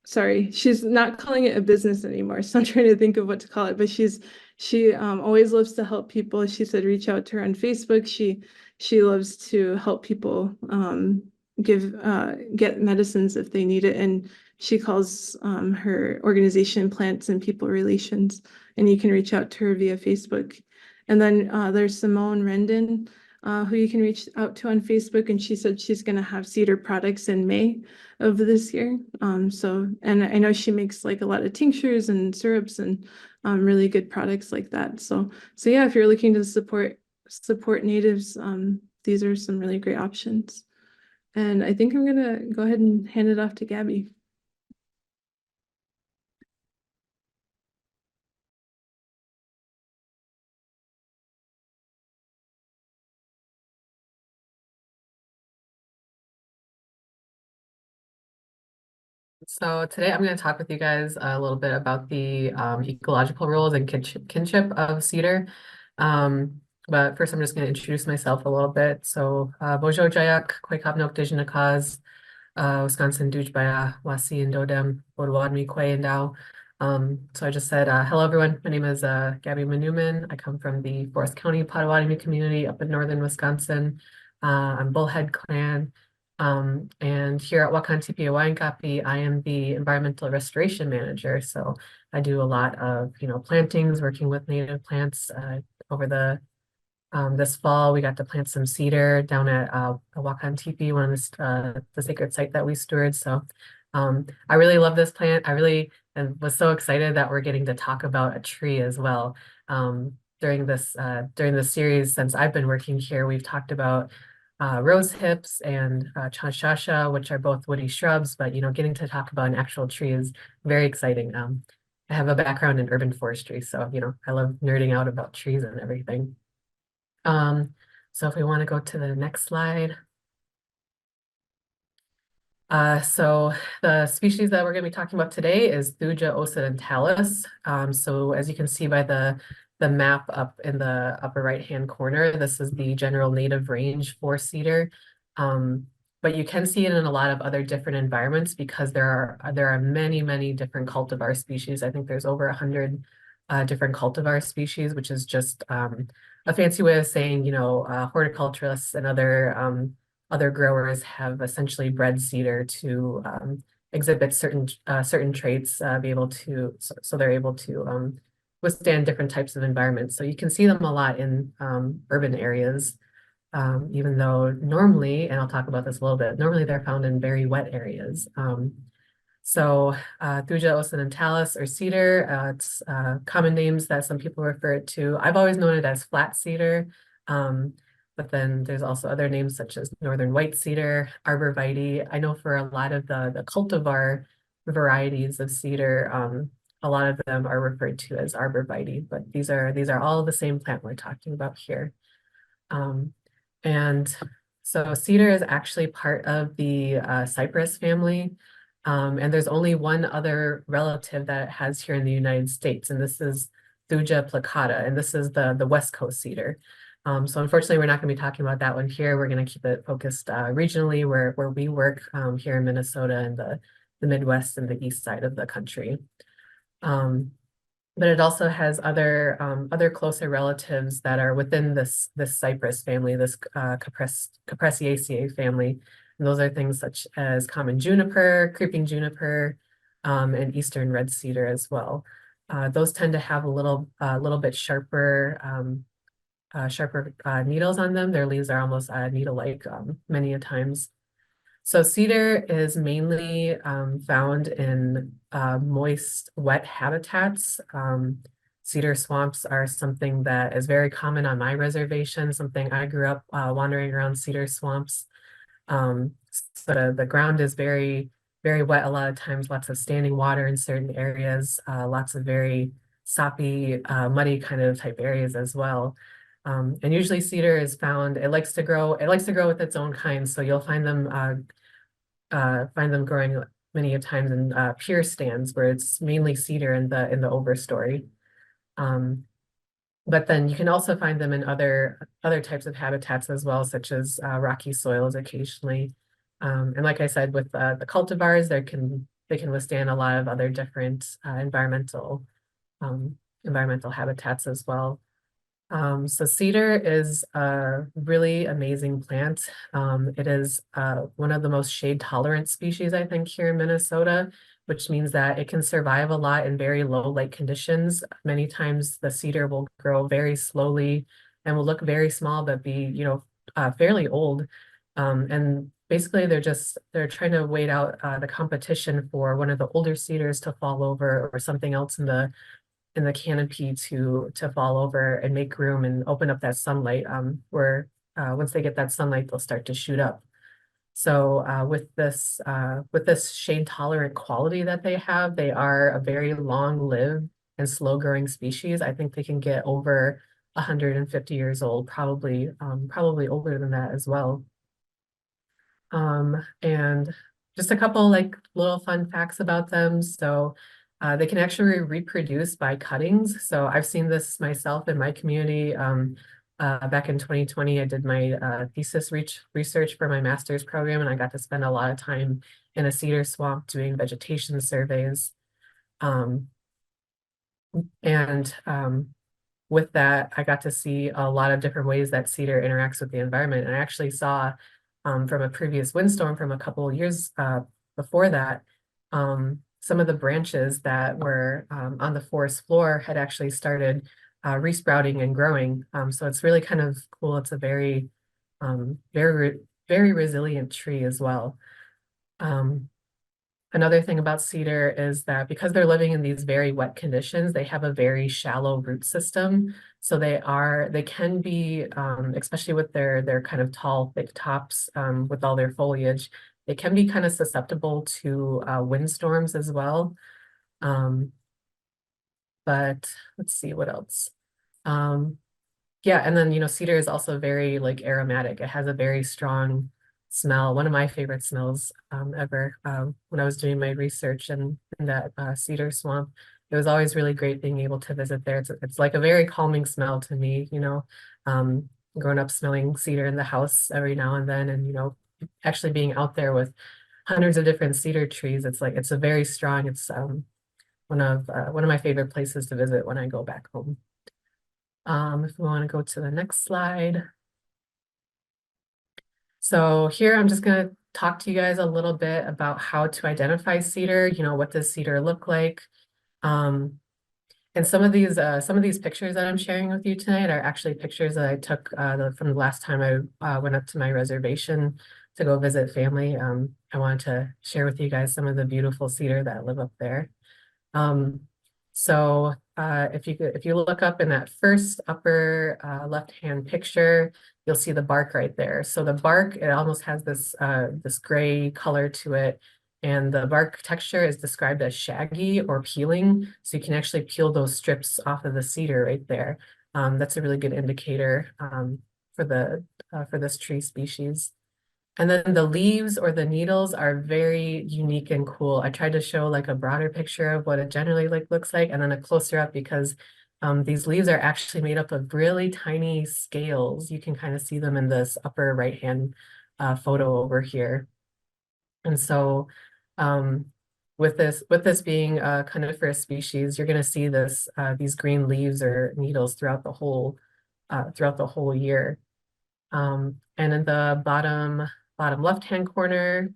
sorry, she's not calling it a business anymore, so I'm trying to think of what to call it, but she always loves to help people. She said reach out to her on Facebook. She loves to help people get medicines if they need it, and she calls her organization Plants and People Relations, and you can reach out to her via Facebook. And then there's Simone Rendon, who you can reach out to on Facebook, and she said she's going to have cedar products in May of this year. And I know she makes like a lot of tinctures and syrups and really good products like that. So yeah, if you're looking to support natives, these are some really great options. And I think I'm gonna go ahead and hand it off to Gabby. So today I'm going to talk with you guys a little bit about the ecological roles and kinship of cedar. But first I'm just going to introduce myself a little bit. So Bojo Jayak, Kwekabnok Dijinakaz, Wisconsin Dujbaya, Wasi and Dodem, Bodwadmi Kwe and Dao. So I just said, hello everyone, my name is Gabby Menomin. I come from the Forest County Potawatomi community up in northern Wisconsin. I'm Bullhead Clan. And here at Wakan Tipi Awanyankapi, I am the environmental restoration manager. So I do a lot of, plantings, working with native plants. Over this fall, we got to plant some cedar down at Wakan Tipi, one of the sacred site that we steward. So I really love this plant. I really was so excited that we're getting to talk about a tree as well. During this series, since I've been working here, we've talked about rose hips and chanshasha, which are both woody shrubs, but getting to talk about an actual tree is very exciting. I have a background in urban forestry, so I love nerding out about trees and everything. So if we want to go to the next slide. So the species that we're going to be talking about today is Thuja occidentalis. So as you can see by the map up in the upper right-hand corner, this is the general native range for cedar. But you can see it in a lot of other different environments because there are many, many different cultivar species. I think there's over 100 different cultivar species, which is just a fancy way of saying, horticulturists and other growers have essentially bred cedar to exhibit certain traits, so they're able to withstand different types of environments. So you can see them a lot in urban areas, even though normally, and I'll talk about this a little bit, normally they're found in very wet areas. So Thuja occidentalis or cedar, it's common names that some people refer it to. I've always known it as flat cedar, but then there's also other names such as northern white cedar, arborvitae. I know for a lot of the cultivar varieties of cedar, a lot of them are referred to as arborvitae, but these are all the same plant we're talking about here. And so cedar is actually part of the cypress family. And there's only one other relative that it has here in the United States, and this is Thuja plicata, and this is the West Coast cedar. So unfortunately, we're not going to be talking about that one here. We're going to keep it focused regionally where we work here in Minnesota and the Midwest and the east side of the country. But it also has other closer relatives that are within this cypress family, this Capressaceae family. And those are things such as common juniper, creeping juniper, and eastern red cedar as well. Those tend to have a little bit sharper needles on them. Their leaves are almost needle-like many a times. So cedar is mainly found in moist, wet habitats. Cedar swamps are something that is very common on my reservation, something I grew up wandering around cedar swamps. So the ground is very, very wet a lot of times, lots of standing water in certain areas, lots of very soppy, muddy kind of type areas as well. And usually cedar is found, it likes to grow with its own kind. So you'll find them growing many a times in pier stands where it's mainly cedar in the overstory. But then you can also find them in other types of habitats as well, such as rocky soils occasionally. And like I said, with the cultivars, they can withstand a lot of other different environmental habitats as well. So cedar is a really amazing plant. It is one of the most shade tolerant species, I think, here in Minnesota, which means that it can survive a lot in very low light conditions. Many times the cedar will grow very slowly and will look very small, but be, fairly old. And basically they're trying to wait out the competition for one of the older cedars to fall over or something else in the canopy to fall over and make room and open up that sunlight, where once they get that sunlight, they'll start to shoot up. So with this shade tolerant quality that they have, they are a very long-lived and slow-growing species. I think they can get over 150 years old, probably older than that as well. And just a couple like little fun facts about them. So they can actually reproduce by cuttings. So I've seen this myself in my community. Back in 2020, I did my thesis research for my master's program, and I got to spend a lot of time in a cedar swamp doing vegetation surveys. With that, I got to see a lot of different ways that cedar interacts with the environment. And I actually saw from a previous windstorm from a couple of years before that, some of the branches that were on the forest floor had actually started resprouting and growing. So it's really kind of cool. It's a very, very resilient tree as well. Another thing about cedar is that because they're living in these very wet conditions, they have a very shallow root system. So they can be, especially with their kind of tall, thick tops, with all their foliage, they can be kind of susceptible to windstorms as well. But let's see what else. Yeah, and then cedar is also very like aromatic. It has a very strong smell. One of my favorite smells ever. When I was doing my research in that cedar swamp, it was always really great being able to visit there. It's like a very calming smell to me, growing up smelling cedar in the house every now and then, and actually being out there with hundreds of different cedar trees. It's a very strong. It's one of my favorite places to visit when I go back home. If we want to go to the next slide. So here I'm just going to talk to you guys a little bit about how to identify cedar. What does cedar look like? And some of these pictures that I'm sharing with you tonight are actually pictures that I took from the last time I went up to my reservation to go visit family. I wanted to share with you guys some of the beautiful cedar that live up there. So if you look up in that first upper left-hand picture, you'll see the bark right there. So the bark, it almost has this gray color to it. And the bark texture is described as shaggy or peeling. So you can actually peel those strips off of the cedar right there. That's a really good indicator for this tree species. And then the leaves or the needles are very unique and cool. I tried to show like a broader picture of what it generally looks like, and then a closer up because these leaves are actually made up of really tiny scales. You can kind of see them in this upper right-hand photo over here. And so with this being a coniferous species, you're going to see these green leaves or needles throughout the whole year. And in the bottom left-hand corner,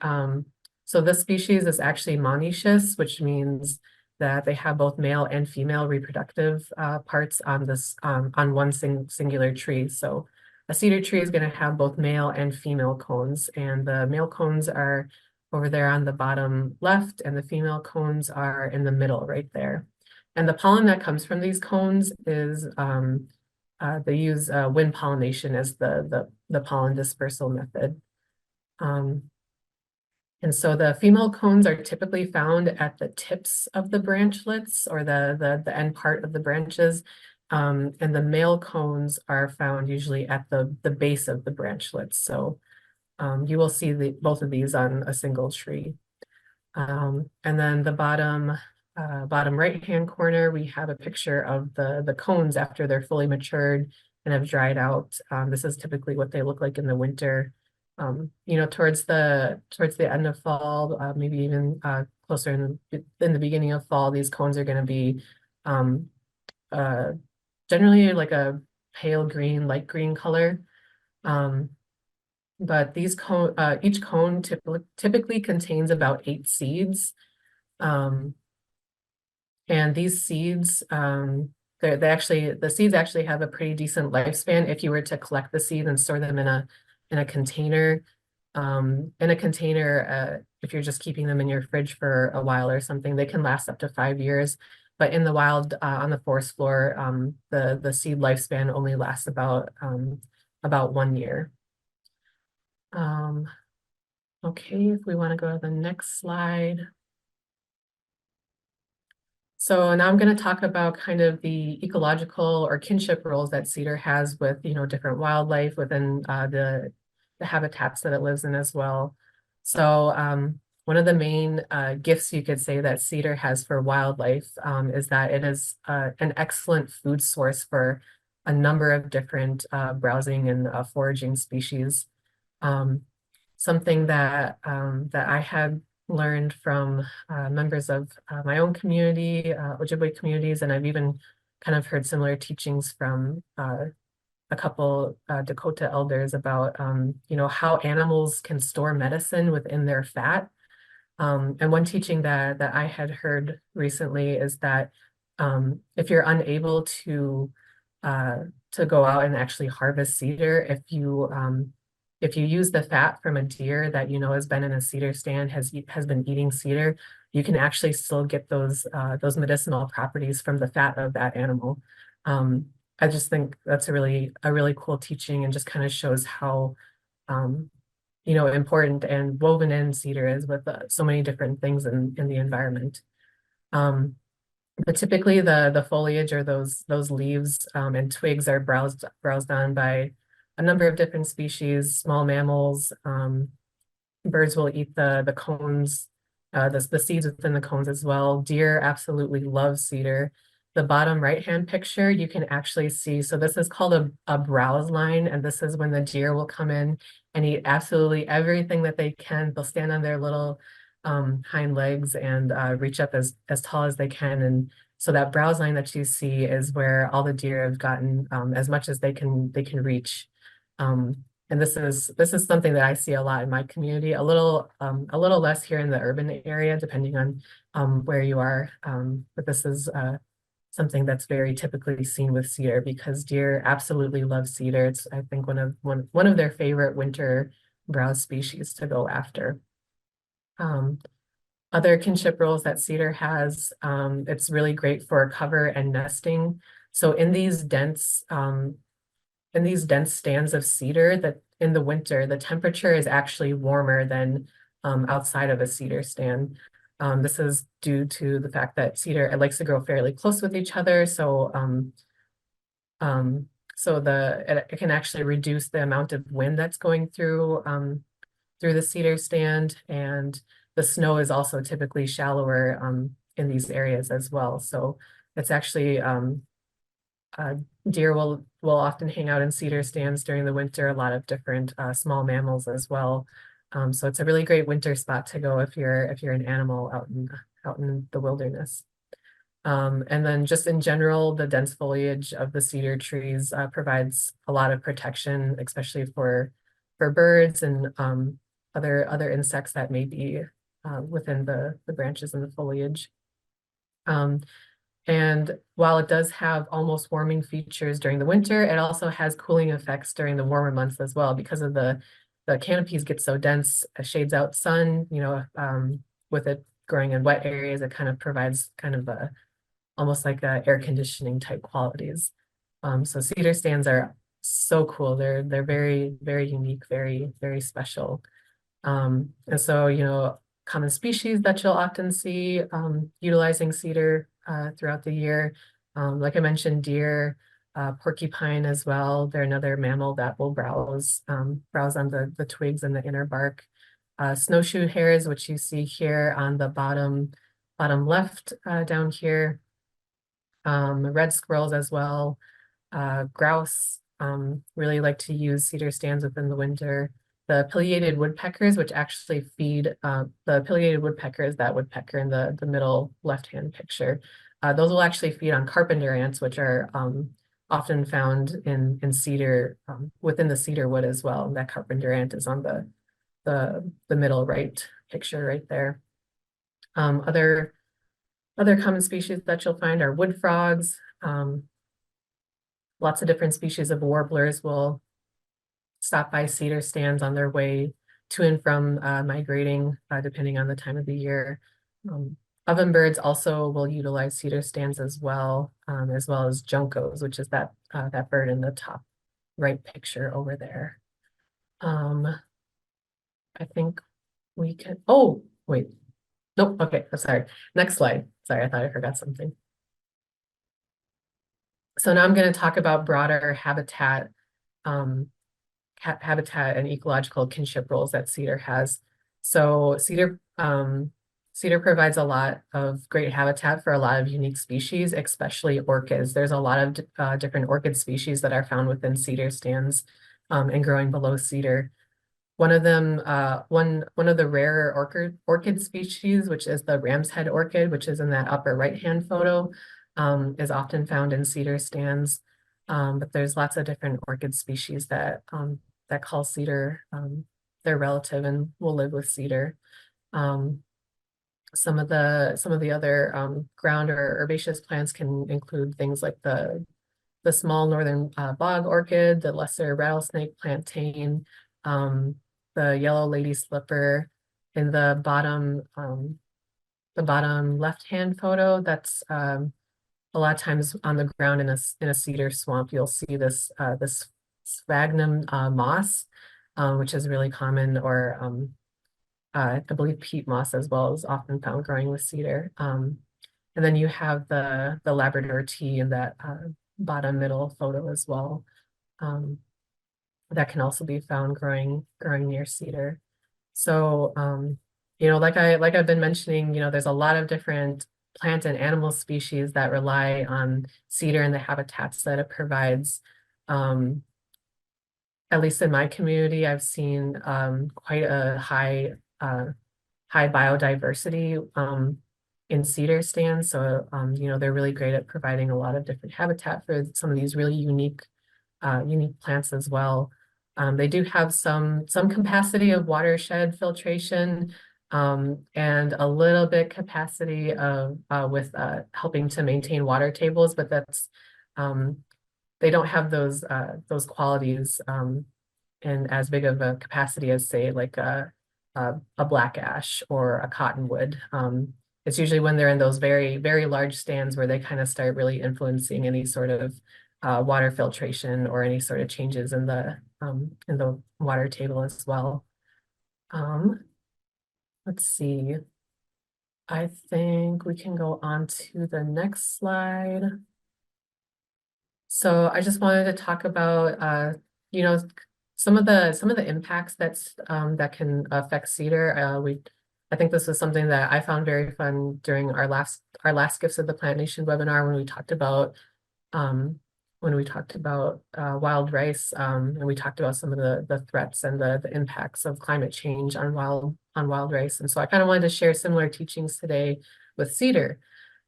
so this species is actually monoecious, which means that they have both male and female reproductive parts on one singular tree. So a cedar tree is going to have both male and female cones, and the male cones are over there on the bottom left, and the female cones are in the middle right there. And the pollen that comes from these cones is they use wind pollination as the pollen dispersal method. And so the female cones are typically found at the tips of the branchlets or the end part of the branches. And the male cones are found usually at the base of the branchlets. So you will see both of these on a single tree. And then the bottom right-hand corner, we have a picture of the cones after they're fully matured and have dried out. This is typically what they look like in the winter. You know, towards the end of fall, maybe even closer in the beginning of fall, these cones are going to be generally like a pale green, light green color. But these each cone typically contains about 8 seeds. And these seeds, the seeds actually have a pretty decent lifespan if you were to collect the seed and store them in a container. If you're just keeping them in your fridge for a while or something, they can last up to 5 years. But in the wild, on the forest floor, the seed lifespan only lasts about 1 year. Okay, if we want to go to the next slide. So now I'm going to talk about kind of the ecological or kinship roles that cedar has with, you know, different wildlife within the habitats that it lives in as well. So one of the main gifts you could say that cedar has for wildlife is that it is an excellent food source for a number of different browsing and foraging species. Something that I had learned from members of my own community, Ojibwe communities, and I've even kind of heard similar teachings from a couple Dakota elders about you know, how animals can store medicine within their fat. And one teaching that I had heard recently is that if you're unable to go out and actually harvest cedar, if you use the fat from a deer that you know has been in a cedar stand, has been eating cedar, you can actually still get those medicinal properties from the fat of that animal. I just think that's a really cool teaching, and just kind of shows how you know, important and woven in cedar is with so many different things in the environment. But typically the foliage or those leaves and twigs are browsed on by a number of different species. Small mammals, birds will eat the cones, the seeds within the cones as well. Deer absolutely love cedar. The bottom right-hand picture, you can actually see, so this is called a browse line, and this is when the deer will come in and eat absolutely everything that they can. They'll stand on their little hind legs and reach up as tall as they can. And so that browse line that you see is where all the deer have gotten as much as they can reach. And this is something that I see a lot in my community, a little less here in the urban area, depending on where you are. But this is something that's very typically seen with cedar, because deer absolutely love cedar. It's, I think, one of their favorite winter browse species to go after. Other kinship roles that cedar has, it's really great for cover and nesting. So in these dense stands of cedar, that in the winter, the temperature is actually warmer than outside of a cedar stand. This is due to the fact that cedar, it likes to grow fairly close with each other. So it can actually reduce the amount of wind that's going through the cedar stand, and the snow is also typically shallower in these areas as well. So it's actually deer will often hang out in cedar stands during the winter, a lot of different small mammals as well. So it's a really great winter spot to go if you're an animal out in the wilderness. And then just in general, the dense foliage of the cedar trees provides a lot of protection, especially for birds and other insects that may be within the branches and the foliage. And while it does have almost warming features during the winter, it also has cooling effects during the warmer months as well, because of the canopies get so dense, shades out sun, with it growing in wet areas, it kind of provides kind of almost like air conditioning type qualities. So cedar stands are so cool. They're very, very unique, very, very special. And so, common species that you'll often see utilizing cedar throughout the year. Like I mentioned, deer, porcupine as well. They're another mammal that will browse on the twigs and the inner bark. Snowshoe hares, which you see here on the bottom left down here. Red squirrels as well. Grouse really like to use cedar stands within the winter. The pileated woodpeckers, which actually feed the pileated woodpecker is that woodpecker in the middle left-hand picture. Those will actually feed on carpenter ants, which are often found in cedar, within the cedar wood as well. And that carpenter ant is on the middle right picture right there. Other common species that you'll find are wood frogs. Lots of different species of warblers will stop by cedar stands on their way to and from migrating, depending on the time of the year. Ovenbirds also will utilize cedar stands as well as juncos, which is that bird in the top right picture over there. I think we can, oh, wait. Nope, okay, I'm sorry. Next slide. Sorry, I thought I forgot something. So now I'm going to talk about broader habitat and ecological kinship roles that cedar has. So cedar provides a lot of great habitat for a lot of unique species, especially orchids. There's a lot of different orchid species that are found within cedar stands and growing below cedar. One of them, one of the rarer orchid species, which is the ram's head orchid, which is in that upper right-hand photo, is often found in cedar stands. But there's lots of different orchid species that call cedar their relative and will live with cedar. Some of the other ground or herbaceous plants can include things like the small northern bog orchid, the lesser rattlesnake plantain, the yellow lady slipper. In the bottom left-hand photo, that's a lot of times on the ground in a cedar swamp, you'll see this sphagnum moss, which is really common, or I believe peat moss as well is often found growing with cedar. And then you have the Labrador tea in that bottom middle photo as well. That can also be found growing near cedar. So like I've been mentioning, there's a lot of different plant and animal species that rely on cedar and the habitats that it provides. At least in my community, I've seen quite a high biodiversity in cedar stands. So they're really great at providing a lot of different habitat for some of these really unique plants as well. They do have some capacity of watershed filtration and a little bit capacity of with helping to maintain water tables, but that's they don't have those qualities in as big of a capacity as, say, like a black ash or a cottonwood. It's usually when they're in those very, very large stands where they kind of start really influencing any sort of water filtration or any sort of changes in the water table as well. Let's see. I think we can go on to the next slide. So I just wanted to talk about some of the impacts that can affect cedar. I think this was something that I found very fun during our last Gifts of the Plant Nation webinar when we talked about wild rice, and we talked about some of the threats and the impacts of climate change on wild rice. And so I kind of wanted to share similar teachings today with cedar.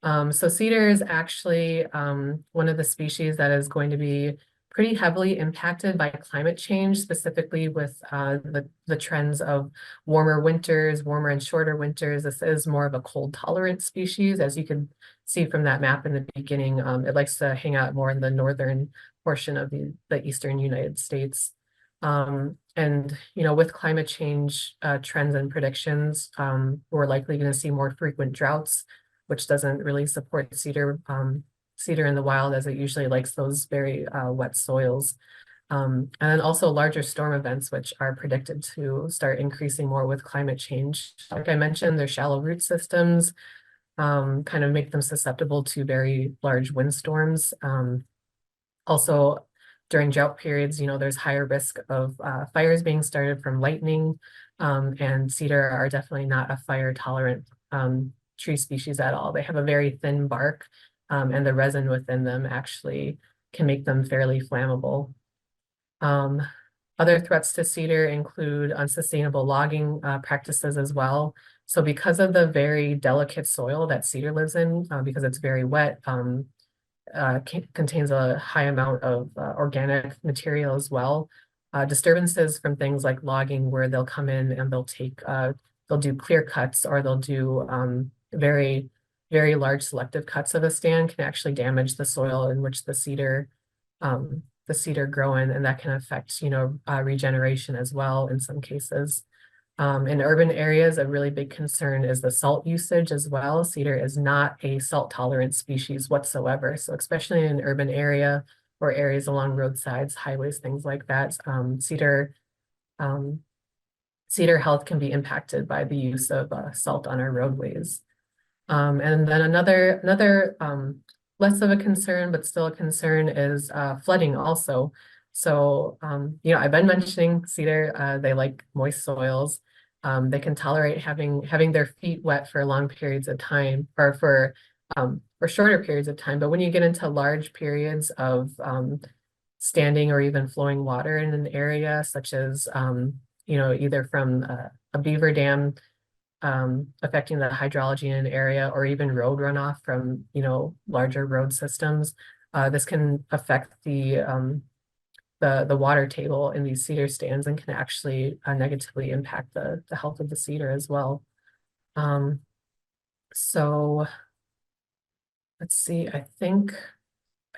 So cedar is actually one of the species that is going to be pretty heavily impacted by climate change, specifically with the trends of warmer winters, warmer and shorter winters. This is more of a cold tolerant species, as you can see from that map in the beginning, it likes to hang out more in the northern portion of the eastern United States. And, you know, with climate change trends and predictions, we're likely going to see more frequent droughts, which doesn't really support cedar in the wild, as it usually likes those very wet soils. And then also larger storm events, which are predicted to start increasing more with climate change. Like I mentioned, their shallow root systems kind of make them susceptible to very large windstorms. Also, during drought periods, you know, there's higher risk of fires being started from lightning, and cedar are definitely not a fire tolerant tree species at all. They have a very thin bark, and the resin within them actually can make them fairly flammable. Other threats to cedar include unsustainable logging practices as well. So because of the very delicate soil that cedar lives in, because it's very wet, contains a high amount of organic material as well. Disturbances from things like logging, where they'll come in and they'll do clear cuts, or they'll do very, very large selective cuts of a stand, can actually damage the soil in which the cedar grow in, and that can affect, you know, regeneration as well in some cases. In urban areas, a really big concern is the salt usage as well. Cedar is not a salt tolerant species whatsoever. So especially in an urban area or areas along roadsides, highways, things like that, cedar health can be impacted by the use of salt on our roadways. And then another less of a concern, but still a concern, is flooding also. So, you know, I've been mentioning cedar, they like moist soils. They can tolerate having their feet wet for long periods of time, or for shorter periods of time. But when you get into large periods of standing or even flowing water in an area, such as, you know, either from a beaver dam affecting the hydrology in an area, or even road runoff from, you know, larger road systems, this can affect the water table in these cedar stands, and can actually negatively impact the health of the cedar as well. So let's see, I think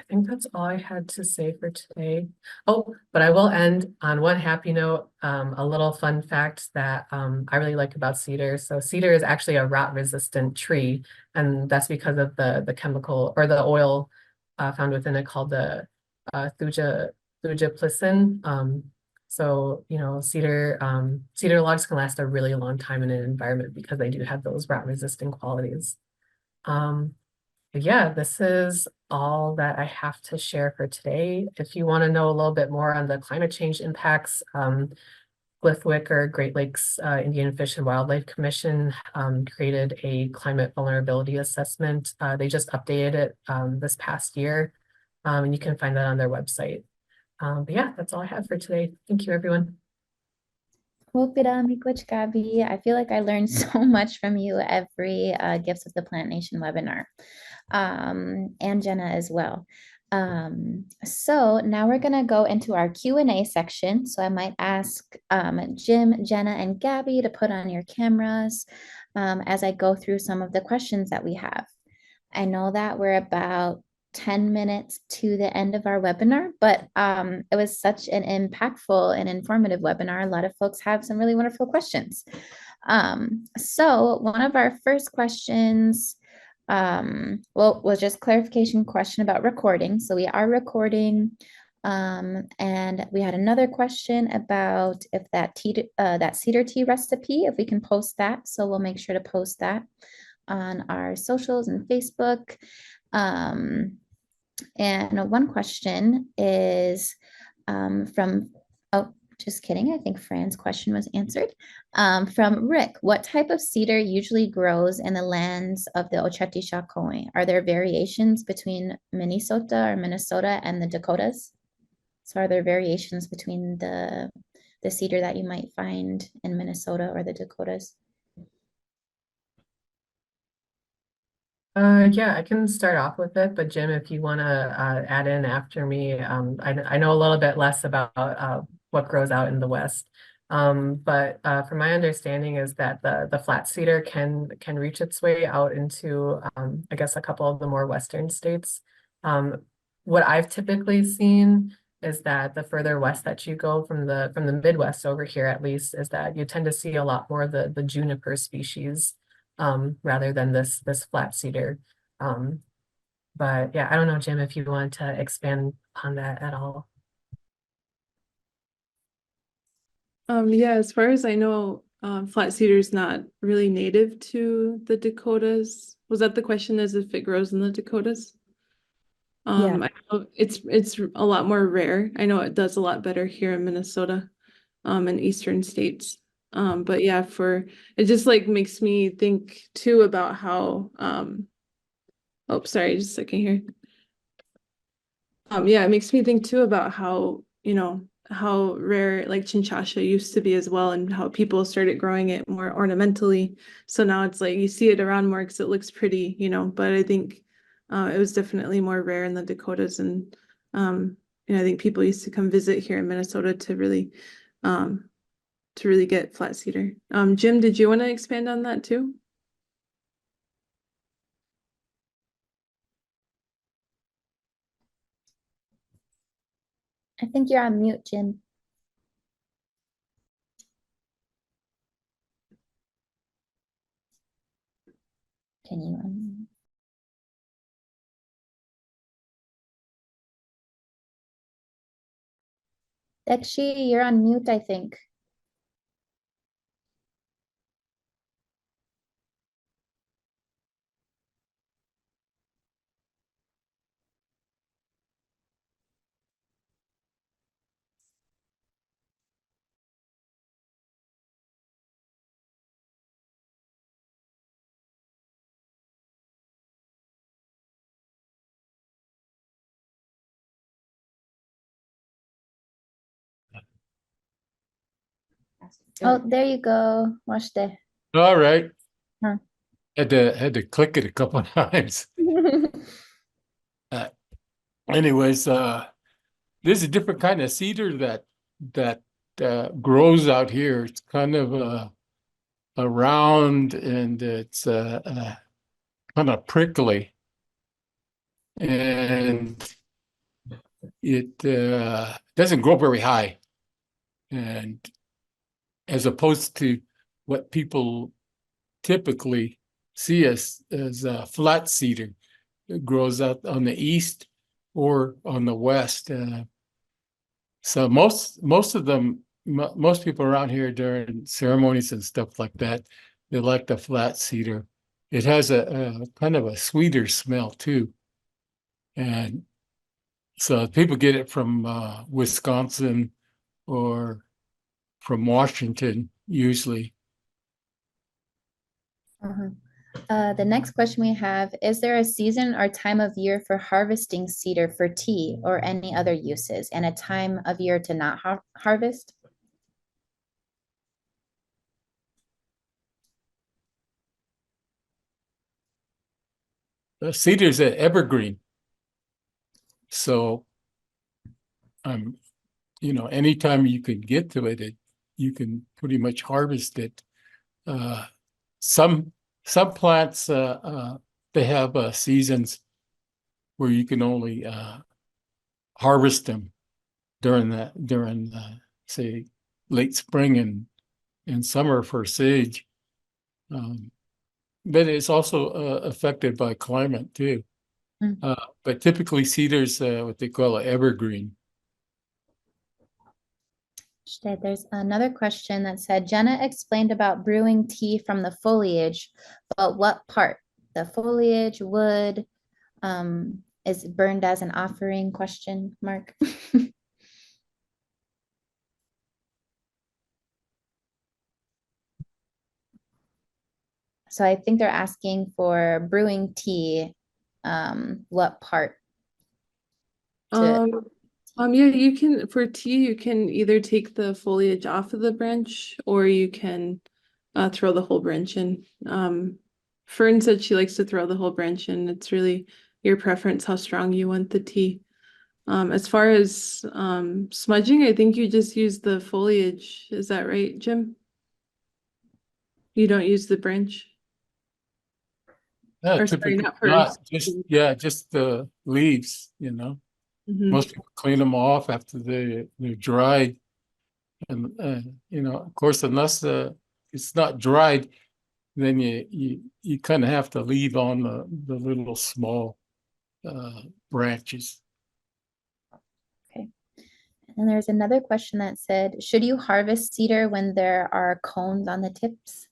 that's all I had to say for today. Oh, but I will end on one happy note, a little fun fact that I really like about cedar. So cedar is actually a rot resistant tree, and that's because of the chemical, or the oil found within it, called the thujaplicin. So, you know, cedar logs can last a really long time in an environment because they do have those rot resistant qualities. Yeah, this is all that I have to share for today. If you want to know a little bit more on the climate change impacts, GLFWC, or Great Lakes Indian Fish and Wildlife Commission, created a climate vulnerability assessment. They just updated it this past year, and you can find that on their website. But yeah, that's all I have for today. Thank you, everyone. Gabby. I feel like I learned so much from you every Gifts of the Plant Nation webinar, and Jenna as well. So now we're gonna go into our Q&A section. So I might ask Jim, Jenna, and Gabby to put on your cameras as I go through some of the questions that we have. I know that we're about 10 minutes to the end of our webinar, but it was such an impactful and informative webinar. A lot of folks have some really wonderful questions. So one of our first questions, was just clarification question about recording. So we are recording, and we had another question about if that cedar tea recipe, if we can post that. So we'll make sure to post that on our socials and Facebook. And one question is from, oh, just kidding. I think Fran's question was answered. From Rick, what type of cedar usually grows in the lands of the Oceti-Sakowin? Are there variations between Minnesota and the Dakotas? So are there variations between the cedar that you might find in Minnesota or the Dakotas? Yeah, I can start off with it, but Jim, if you want to add in after me, I know a little bit less about what grows out in the West. But from my understanding is that the flat cedar can reach its way out into I guess a couple of the more western states. What I've typically seen is that the further west that you go from the Midwest over here, at least, is that you tend to see a lot more of the juniper species rather than this flat cedar. But yeah, I don't know, Jim, if you want to expand on that at all. Yeah, as far as I know, flat cedar is not really native to the Dakotas. Was that the question, as if it grows in the Dakotas? Yeah. I know it's a lot more rare. I know it does a lot better here in Minnesota, in eastern states. But yeah, it just like makes me think too about how oh, sorry, just a second here. Yeah, it makes me think too about how, how rare like chinchasha used to be as well, and how people started growing it more ornamentally. So now it's like you see it around more because it looks pretty, but I think it was definitely more rare in the Dakotas, and I think people used to come visit here in Minnesota to really get flat cedar. Jim, did you want to expand on that too? I think you're on mute, Jim. Can you unmute? Dekshi, you're on mute, I think. Oh, there you go. Watch that. All right. Huh. Had to click it a couple of times. Anyways, there's a different kind of cedar that grows out here. It's kind of a round, and it's kind of prickly, and it doesn't grow very high, and as opposed to what people typically see as flat cedar. It grows out on the east or on the west. So most of them, most people around here during ceremonies and stuff like that, they like the flat cedar. It has a kind of a sweeter smell too, and so people get it from Wisconsin or from Washington usually. The next question we have, is there a season or time of year for harvesting cedar for tea or any other uses, and a time of year to not harvest? Cedar's an evergreen, so anytime you can get to it, you can pretty much harvest it. Some plants they have seasons where you can only harvest them during say late spring and summer for sage. But it's also affected by climate too. But typically cedar's what they call an evergreen. There's another question that said, Jenna explained about brewing tea from the foliage, but what part? The foliage, wood, is burned as an offering, question mark. So I think they're asking for brewing tea, what part? Yeah, you can, for tea, you can either take the foliage off of the branch, or you can throw the whole branch in. Fern said she likes to throw the whole branch in. It's really your preference how strong you want the tea. As far as smudging, I think you just use the foliage. Is that right, Jim? You don't use the branch? Yeah, Or sorry, typically not for not, just the leaves, Mhm. Most people clean them off after they're dried. And, of course, unless it's not dried, then you kind of have to leave on the little small branches. Okay. And there's another question that said, should you harvest cedar when there are cones on the tips?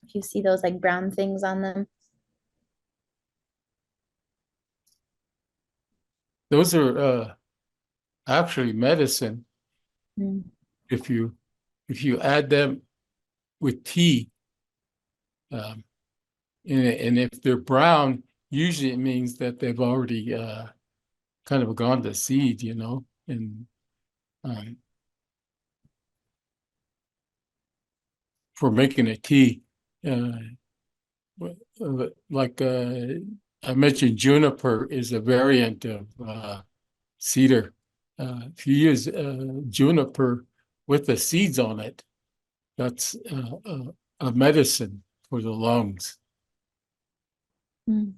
If you see those like brown things on them. Those are actually medicine. Mm. If you add them with tea, and if they're brown, usually it means that they've already kind of gone to seed, and for making a tea, like I mentioned, juniper is a variant of cedar. If you use juniper with the seeds on it, that's a medicine for the lungs. Mm.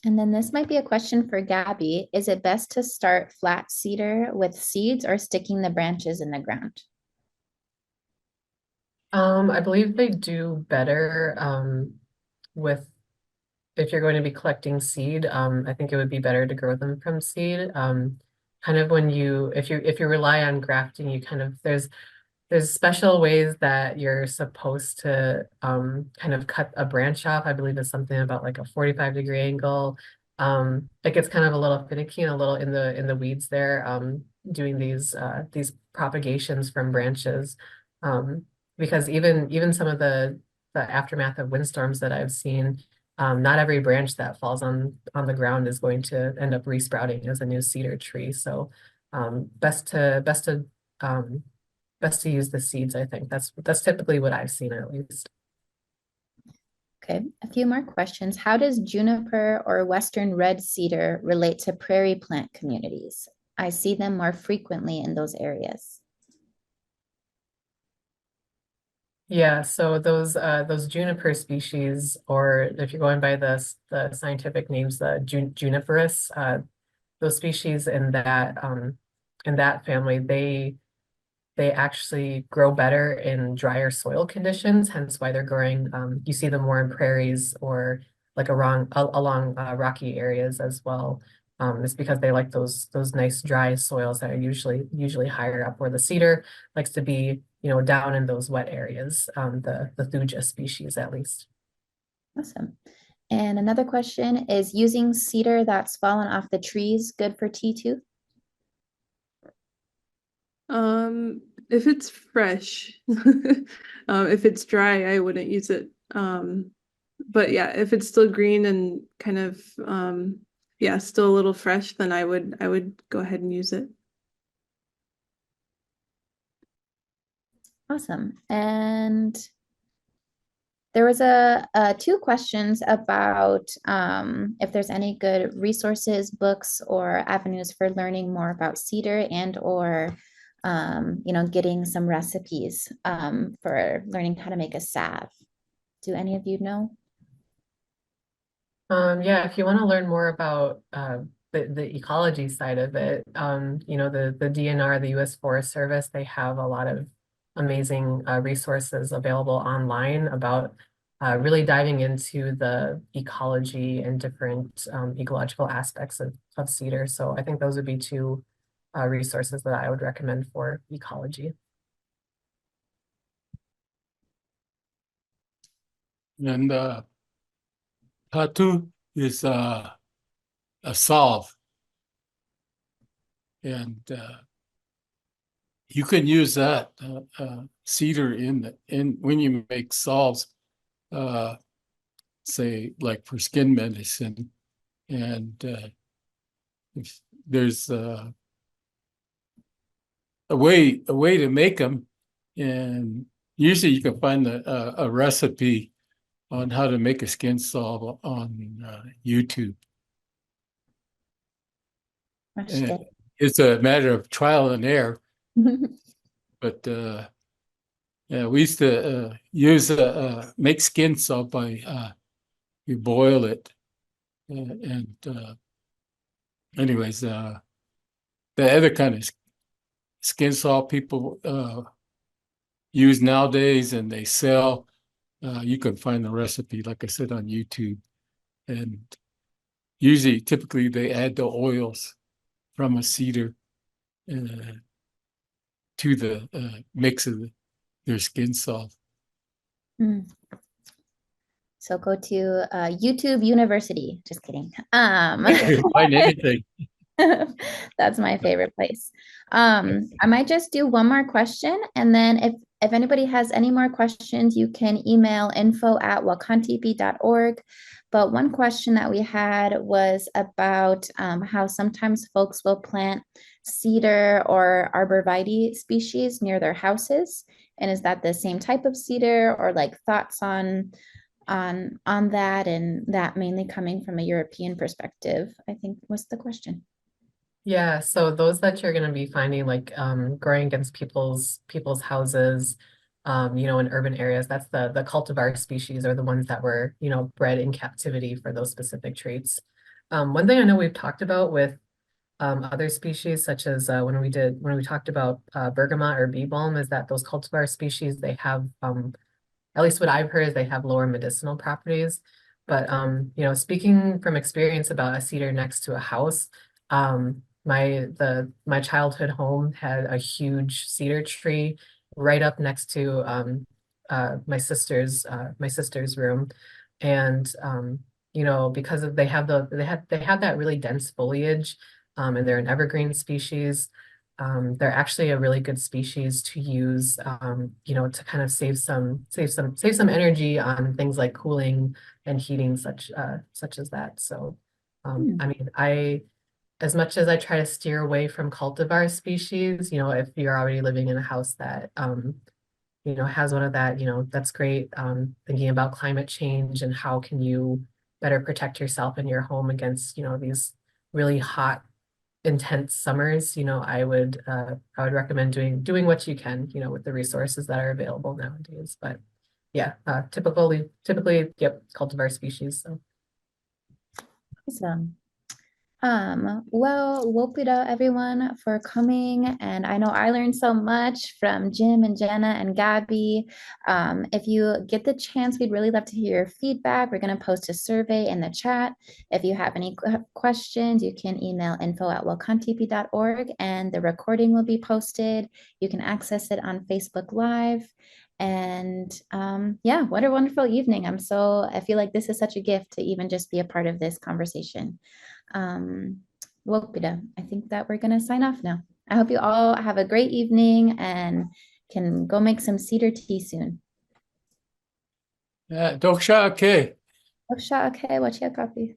And then this might be a question for Gabby. Is it best to start flat cedar with seeds or sticking the branches in the ground? I believe they do better with if you're going to be collecting seed. I think it would be better to grow them from seed. Kind of when if you rely on grafting, you kind of there's special ways that you're supposed to kind of cut a branch off. I believe it's something about like a 45-degree angle. It gets kind of a little finicky and a little in the weeds there, doing these propagations from branches. Because even some of the aftermath of windstorms that I've seen, not every branch that falls on the ground is going to end up resprouting as a new cedar tree. So best to use the seeds, I think. That's typically what I've seen at least. Okay, a few more questions. How does juniper or western red cedar relate to prairie plant communities? I see them more frequently in those areas. Yeah, so those juniper species, or if you're going by the scientific names, the juniperus, those species in that family, they actually grow better in drier soil conditions, hence why they're growing. You see them more in prairies or like along rocky areas as well. It's because they like those nice dry soils that are usually higher up, where the cedar likes to be, down in those wet areas. The thuja species, at least. Awesome. And another question is, using cedar that's fallen off the trees good for tea too? If it's fresh, if it's dry, I wouldn't use it. But yeah, if it's still green and kind of yeah, still a little fresh, then I would go ahead and use it. Awesome. And there was two questions about if there's any good resources, books, or avenues for learning more about cedar and or getting some recipes for learning how to make a salve. Do any of you know? Yeah, if you want to learn more about the ecology side of it, the DNR, the U.S. Forest Service, they have a lot of amazing resources available online about really diving into the ecology and different ecological aspects of cedar. So I think those would be two resources that I would recommend for ecology. And Tatu is a salve, and you can use that cedar in when you make salves, say like for skin medicine, and if there's a way to make them, and usually you can find a recipe on how to make a skin salve on YouTube. And it's a matter of trial and error, but yeah, we used to use make skin salve by you boil it, and anyways, the other kind of skin salve people use nowadays and they sell. You can find the recipe, like I said, on YouTube, and typically they add the oils from a cedar to the mix of their skin salve. So go to YouTube University. Just kidding. Find anything. That's my favorite place. I might just do one more question, and then if anybody has any more questions, you can email info@wakantipi.org. But one question that we had was about how sometimes folks will plant cedar or arborvitae species near their houses, and is that the same type of cedar, or like thoughts on that, and that mainly coming from a European perspective, I think was the question. Yeah, so those that you're going to be finding like growing against people's houses, you know, in urban areas, that's the cultivar species, are the ones that were, you know, bred in captivity for those specific traits. One thing I know we've talked about with other species, such as when we talked about bergamot or bee balm, is that those cultivar species, they have at least what I've heard is they have lower medicinal properties. But you know, speaking from experience about a cedar next to a house, my childhood home had a huge cedar tree right up next to my sister's room, and you know, because they have that really dense foliage, and they're an evergreen species. They're actually a really good species to use, you know, to kind of save some energy on things like cooling and heating, such as that. So, I mean, as much as I try to steer away from cultivar species, you know, if you're already living in a house that, you know, has one of that, you know, that's great. Thinking about climate change and how can you better protect yourself and your home against, you know, these really hot, intense summers, you know, I would recommend doing what you can, you know, with the resources that are available nowadays. But yeah, typically, yep, cultivar species. So. Awesome. Well, wopida everyone for coming, and I know I learned so much from Jim and Jenna and Gabby. If you get the chance, we'd really love to hear your feedback. We're going to post a survey in the chat. If you have any questions, you can email info@wakantipi.org, and the recording will be posted. You can access it on Facebook Live. And yeah, what a wonderful evening. I feel like this is such a gift to even just be a part of this conversation. Wopida, I think that we're going to sign off now. I hope you all have a great evening and can go make some cedar tea soon. Doksha, okay. Doksha, okay, wachia kapi.